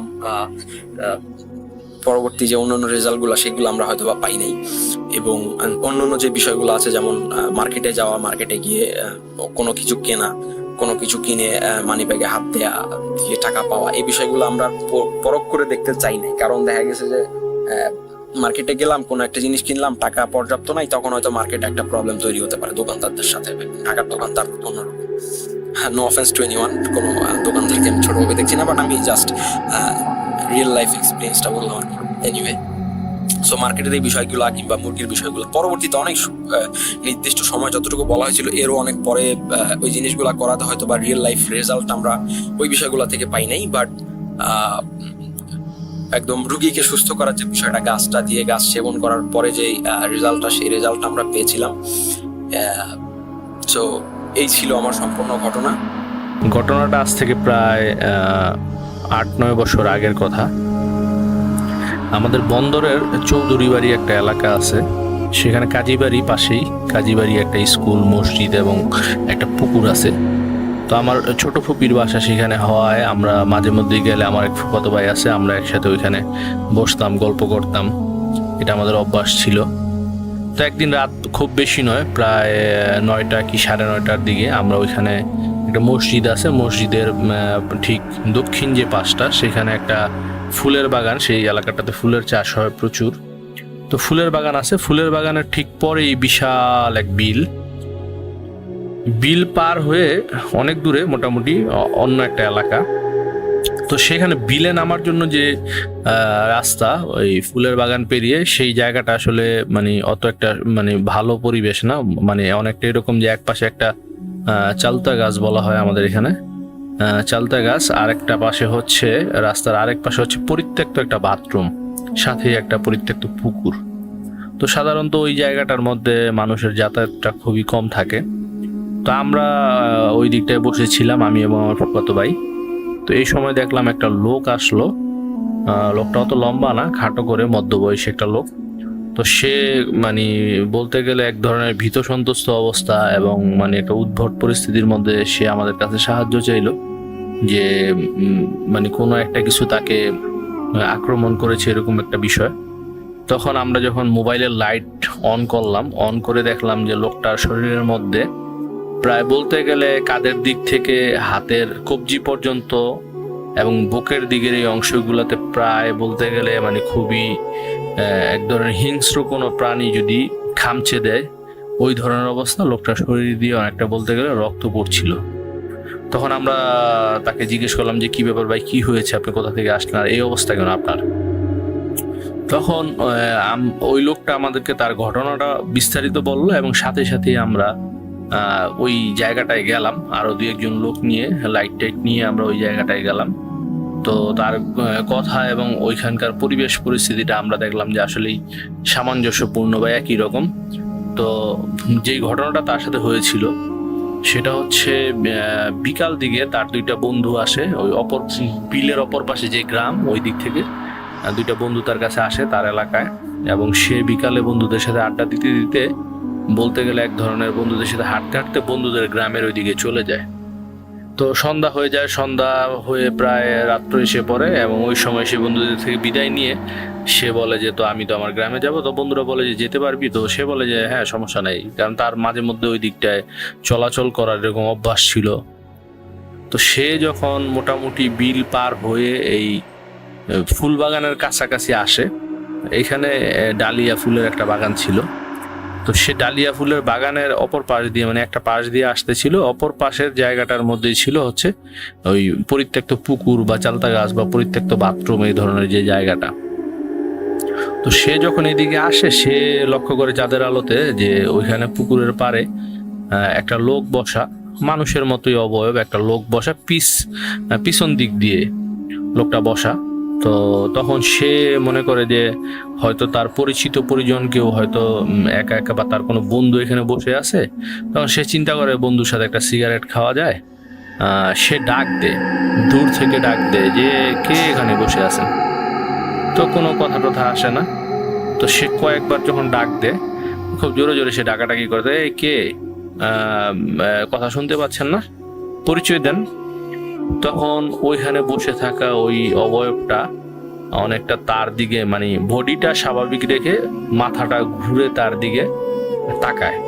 পরবর্তী যে অন্যান্য রেজাল্টগুলো সেগুলো আমরা হয়তো বা পাই নাই। এবং অন্যান্য যে বিষয়গুলো আছে, যেমন মার্কেটে যাওয়া, মার্কেটে গিয়ে কোনো কিছু কেনা, কোনো কিছু কিনে মানি ব্যাগে হাত দেয়া, দিয়ে টাকা পাওয়া, এই বিষয়গুলো আমরা পরখ করে দেখতে চাই নাই, কারণ দেখা গেছে যে মার্কেটে গেলাম, কোনো একটা জিনিস কিনলাম, টাকা পর্যাপ্ত নাই, তখন হয়তো মার্কেটে একটা প্রবলেম তৈরি হতে পারে দোকানদারদের সাথে। টাকার দোকানদার অন্যরকম, নো অফেন্স টু এনিওয়ান, কোনো দোকানদারকে আমি ছোটভাবে দেখছি না, বাট আমি জাস্ট রিয়েল লাইফ এক্সপিরিয়েন্সটা বললাম আর কি। এনিওয়ে, সো মার্কেটের এই বিষয়গুলো কিংবা মুরগির বিষয়গুলো পরবর্তীতে অনেক নির্দিষ্ট সময় যতটুকু বলা হয়েছিল এরও অনেক পরে ওই জিনিসগুলো করাতে হয়তো বা রিয়েল লাইফ রেজাল্ট আমরা ওই বিষয়গুলো থেকে পাই নাই, বাট একদম রুগীকে সুস্থ করার যে বিষয়টা, গাছটা দিয়ে গাছ সেবন করার পরে যে রেজাল্টটা, সেই রেজাল্টটা আমরা পেয়েছিলাম। সো এই ছিল আমার সম্পূর্ণ ঘটনা। ঘটনাটা আজ থেকে প্রায় 8-9 বছর আগের কথা। আমাদের বন্দরের চৌধুরী বাড়ি একটা এলাকা আছে, সেখানে কাজীবাড়ি পাশেই, কাজীবাড়ি একটা স্কুল, মসজিদ এবং একটা পুকুর আছে। তো আমার ছোট ফুপির বাসা সেখানে হওয়ায় আমরা মাঝে মধ্যেই গেলে, আমার এক ফুফাতো ভাই আছে, আমরা একসাথে ওইখানে বসতাম, গল্প করতাম, এটা আমাদের অভ্যাস ছিল। তো একদিন রাত খুব বেশি নয়, প্রায় 9টা কি 9:30টার দিকে আমরা ওইখানে একটা মসজিদ আছে, মসজিদের ঠিক দক্ষিণ যে পাশটা, সেখানে একটা ফুলের বাগান, সেই এলাকাটাতে ফুলের চাষ হয় প্রচুর। তো ফুলের বাগান আছে, ফুলের বাগানের ঠিক পরেই বিশাল এক বিল পার হয়ে অনেক দূরে, মোটামুটি অন্য একটা এলাকা। তো সেখানে বিলে নামার জন্য যে রাস্তা, ওই ফুলের বাগান পেরিয়ে, সেই জায়গাটা আসলে মানে অত একটা মানে ভালো পরিবেশ না, মানে অনেকটা এরকম যে একপাশে একটা চালতা গাছ বলা হয় আমাদের এখানে, চালতা গাছ, আর একটা পাশে হচ্ছে রাস্তার আরেক পাশে হচ্ছে পরিত্যক্ত একটা বাথরুম, সাথে একটা পরিত্যক্ত পুকুর। তো সাধারণত ওই জায়গাটার মধ্যে মানুষের যাতায়াতটা খুবই কম থাকে। তো আমরা ওই দিকটায় বসেছিলাম, আমি এবং আমার ফুফাতো ভাই। তো এই সময় দেখলাম একটা লোক আসলো, লোকটা অত লম্বা না, খাটো করে মধ্যবয়সী একটা লোক। তো সে মানে বলতে গেলে এক ধরনের ভীত সন্ত্রস্ত অবস্থা এবং মানে একটা উদ্ভট পরিস্থিতির মধ্যে সে আমাদের কাছে সাহায্য চাইলো, যে মানে কোনো একটা কিছু তাকে আক্রমণ করেছে এরকম একটা বিষয়। তখন আমরা যখন মোবাইলের লাইট অন করলাম, অন করে দেখলাম যে লোকটার শরীরের মধ্যে প্রায় বলতে গেলে কাঁধের দিক থেকে হাতের কবজি পর্যন্ত এবং বুকের দিকের এই অংশগুলোতে প্রায় বলতে গেলে মানে খুবই এক ধরনের হিংস্র কোনো প্রাণী যদি খামচে দেয় ওই ধরনের অবস্থা। লোকটার শরীর দিয়ে অনেকটা বলতে গেলে রক্ত পড়ছিল। তখন আমরা তাকে জিজ্ঞেস করলাম যে কি ব্যাপার ভাই, কি হয়েছে, আপনি কোথা থেকে আসলেন, আর এই অবস্থা কেন আপনার? তখন ওই লোকটা আমাদেরকে তার ঘটনাটা বিস্তারিত বললো এবং সাথে সাথে আমরা ওই জায়গাটায় গেলাম, আরো 2-1 লোক নিয়ে, লাইট টাইট নিয়ে আমরা ওই জায়গাটায় গেলাম। তো তার কথা এবং ওইখানকার পরিবেশ পরিস্থিতিটা আমরা দেখলাম যে আসলেই সামঞ্জস্যপূর্ণ বা একই রকম। তো যেই ঘটনাটা তার সাথে হয়েছিল সেটা হচ্ছে বিকাল দিকে তার 2টা বন্ধু আসে, ওই অপর বিলের অপর পাশে যে গ্রাম, ওই দিক থেকে 2টা বন্ধু তার কাছে আসে তার এলাকায়, এবং সে বিকালে বন্ধুদের সাথে আড্ডা দিতে দিতে বলতে গেলে এক ধরনের বন্ধুদের সাথে হাঁটতে হাঁটতে বন্ধুদের গ্রামের ওইদিকে চলে যায়। তো সন্ধ্যা হয়ে যায়, সন্ধ্যা হয়ে প্রায় রাত্র এসে পড়ে এবং ওই সময় সে বন্ধুদের থেকে বিদায় নিয়ে সে বলে যে তো আমি তো আমার গ্রামে যাব। তো বন্ধুরা বলে যে যেতে পারবি? তো সে বলে যে হ্যাঁ সমস্যা নেই, কারণ তার মাঝে মধ্যে ওই দিকটায় চলাচল করার এরকম অভ্যাস ছিল। তো সে যখন মোটামুটি বিল পার হয়ে এই ফুল বাগানের কাছাকাছি আসে, এখানে ডালিয়া ফুলের একটা বাগান ছিল। তো সে ডালিয়া ফুলের বাগানের অপর পাশ দিয়ে, মানে একটা পাশ দিয়ে আসতেছিল, অপর পাশের জায়গাটার মধ্যেই ছিল হচ্ছে ওই পরিত্যক্ত পুকুর বা চালতা গাছ বা পরিত্যক্ত বাথরুম, এই ধরনের যে জায়গাটা। তো সে যখন এইদিকে আসে, সে লক্ষ্য করে চাঁদের আলোতে যে ওইখানে পুকুরের পাড়ে একটা লোক বসা, মানুষের মতোই অবয়ব একটা লোক বসা, পিছন দিক দিয়ে লোকটা বসা। তো তখন সে মনে করে যে হয়তো তার পরিচিত পরিজন কেউ হয়তো একা একা বা তার কোনো বন্ধু এখানে বসে আছে। তখন সে চিন্তা করে বন্ধুর সাথে একটা সিগারেট খাওয়া যায়। সে ডাক দেয়, দূর থেকে ডাক দেয় যে কে এখানে বসে আছেন। তো কোনো কথা টথা আসে না। তো সে কয়েকবার যখন ডাক দেয়, খুব জোরে জোরে সে ডাকাডাকি করে, এই কে, কথা শুনতে পাচ্ছেন না, পরিচয় দেন। তখন ওইখানে বসে থাকা ওই অবয়বটা অনেকটা তার দিকে, মানে বডিটা স্বাভাবিক রেখে মাথাটা ঘুরে তার দিকে তাকায়।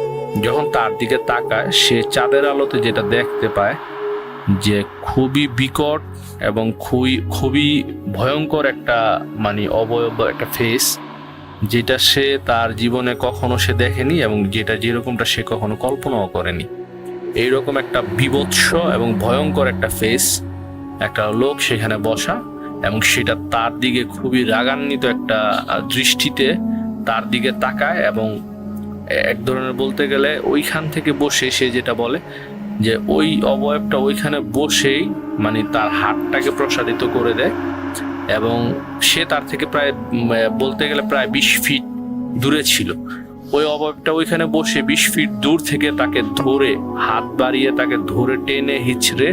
যখন তার দিকে তাকায়, সে চাঁদের আলোতে যেটা দেখতে পায় যে খুবই বিকট এবং খুবই ভয়ঙ্কর একটা মানে অবয়ব, একটা ফেস, যেটা সে তার জীবনে কখনো সে দেখেনি এবং যেটা যেরকমটা সে কখনো কল্পনাও করেনি। এইরকম একটা বিভৎস এবং ভয়ঙ্কর একটা ফেস, একটা লোক সেখানে বসা, এবং সেটা তার দিকে খুবই রাগান্বিত একটা দৃষ্টিতে তার দিকে তাকায়। এবং এক ধরনের বলতে গেলে ওইখান থেকে বসে সে যেটা বলে যে ওই অবয়বটা ওইখানে বসেই মানে তার হাতটাকে প্রসারিত করে দেয়, এবং সে তার থেকে প্রায় বলতে গেলে প্রায় 20 ফিট দূরে ছিল। ওই অবয়বটা ওইখানে বসে 20 ফিট দূর থেকে তাকে ধরে, হাত বাড়িয়ে তাকে ধরে টেনে হিচড়ে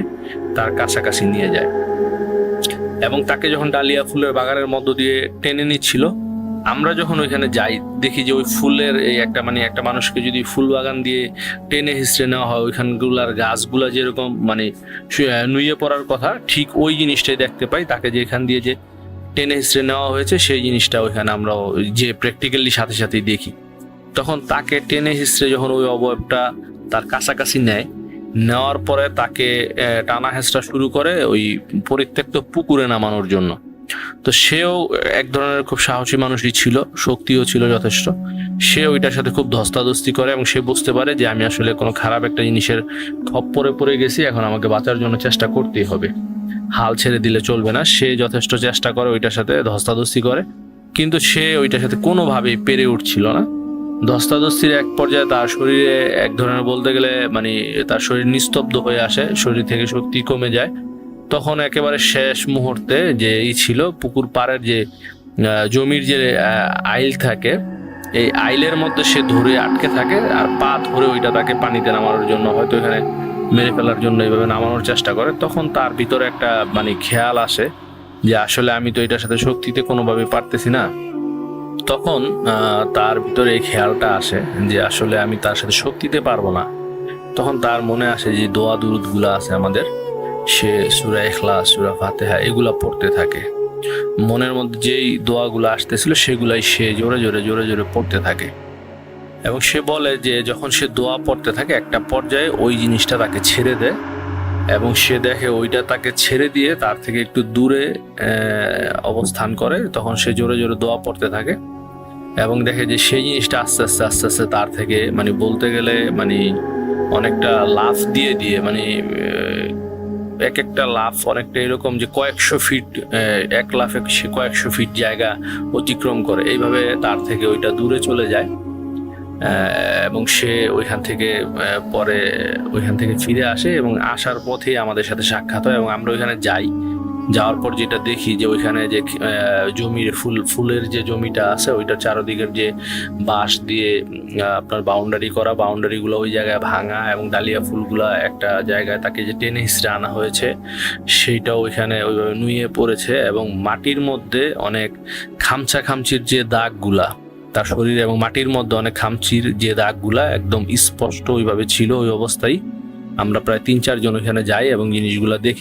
তার কাছাকাছি নিয়ে যায়। এবং তাকে যখন ডালিয়া ফুলের বাগানের মধ্য দিয়ে টেনে নিচ্ছিল, আমরা যখন ওইখানে যাই দেখি যে ওই ফুলের এই একটা মানুষকে যদি ফুল বাগান দিয়ে টেনে হিচড়ে নেওয়া হয়, ওইখানগুলার গাছগুলা যেরকম মানে নুয়ে পড়ার কথা, ঠিক ওই জিনিসটাই দেখতে পাই। তাকে যে এখান দিয়ে যে টেনে হিচড়ে নেওয়া হয়েছে সেই জিনিসটা ওইখানে আমরা যে প্র্যাকটিক্যালি সাথে সাথেই দেখি। তখন তাকে টেনে হিচড়ে যখন ওই অবয়বটা তার কাছাকাছি নেওয়ার পরে তাকে টানা হেঁচড়া শুরু করে ওই পরিত্যক্ত পুকুরে নামানোর জন্য। তো সেও এক ধরনের খুব সাহসী মানুষই ছিল, শক্তিও ছিল যথেষ্ট। সে ওইটার সাথে খুব ধস্তাধস্তি করে এবং সে বুঝতে পারে যে আমি আসলে কোনো খারাপ একটা জিনিসের খপ্পরে পড়ে গেছি, এখন আমাকে বাঁচার জন্য চেষ্টা করতেই হবে, হাল ছেড়ে দিলে চলবে না। সে যথেষ্ট চেষ্টা করে, ওইটার সাথে ধস্তাধস্তি করে, কিন্তু সে ওইটার সাথে কোনোভাবেই পেরে উঠছিল না। ধস্তাধস্তির এক পর্যায়ে তার শরীরে এক ধরনের বলতে গেলে মানে তার শরীর নিস্তব্ধ হয়ে আসে, শরীর থেকে শক্তি কমে যায়। তখন একেবারে শেষ মুহূর্তে যে ছিল পুকুর পাড়ের যে জমির যে আইল থাকে, এই আইলের মধ্যে সে ধরে আটকে থাকে আর পা ধরে ওইটা তাকে পানিতে নামানোর জন্য, হয়তো এখানে মেরে ফেলার জন্য এইভাবে নামানোর চেষ্টা করে। তখন তার ভিতরে একটা মানে খেয়াল আসে যে আসলে আমি তো এটার সাথে শক্তিতে কোনোভাবে পারতেছি না। তখন তার ভিতরে এই খেয়ালটা আসে যে আসলে আমি তার সাথে শক্তিতে পারবো না। তখন তার মনে আসে যে দোয়া দুরুদ গুলা আছে আমাদের, সে সূরা ইখলাস, সূরা ফাতিহা এগুলা পড়তে থাকে। মনের মধ্যে যেই দোয়াগুলো আসতেছিল সেগুলাই সে জোরে জোরে পড়তে থাকে। এবং সে বলে যে যখন সে দোয়া পড়তে থাকে, একটা পর্যায়ে ওই জিনিসটা তাকে ছেড়ে দেয় এবং সে দেখে ওইটা তাকে ছেড়ে দিয়ে তার থেকে একটু দূরে অবস্থান করে। তখন সে জোরে দোয়া পড়তে থাকে এবং দেখে যে সেই জিনিসটা আস্তে আস্তে তার থেকে মানে বলতে গেলে মানে অনেকটা লাফ দিয়ে মানে এক একটা লাফ অনেকটা এরকম যে কয়েকশো ফিট, এক লাফে সে কয়েকশো ফিট জায়গা অতিক্রম করে। এইভাবে তার থেকে ওইটা দূরে চলে যায় এবং সে ওইখান থেকে পরে ওইখান থেকে ফিরে আসে এবং আসার পথে আমাদের সাথে সাক্ষাৎ হয় এবং আমরা ওইখানে যাই। যাওয়ার পর যেটা দেখি যে ওইখানে যে জমির ফুলের যে জমিটা আছে ওইটার চারদিকের যে বাঁশ দিয়ে আপনার বাউন্ডারিগুলো ওই জায়গায় ভাঙা এবং ডালিয়া ফুলগুলা একটা জায়গায় তাকে যে টেনে হিঁচড়ে আনা হয়েছে সেইটাও ওইখানে ওইভাবে নুয়ে পড়েছে এবং মাটির মধ্যে অনেক খামচির যে দাগগুলা তার শরীর এবং মাটির মধ্যে অনেক খামচির যে দাগগুলা একদম স্পষ্ট ওইভাবে ছিল ওই অবস্থায়। আমরা প্রায় 3-4 জন ওখানে যাই এবং জিনিসগুলো দেখি।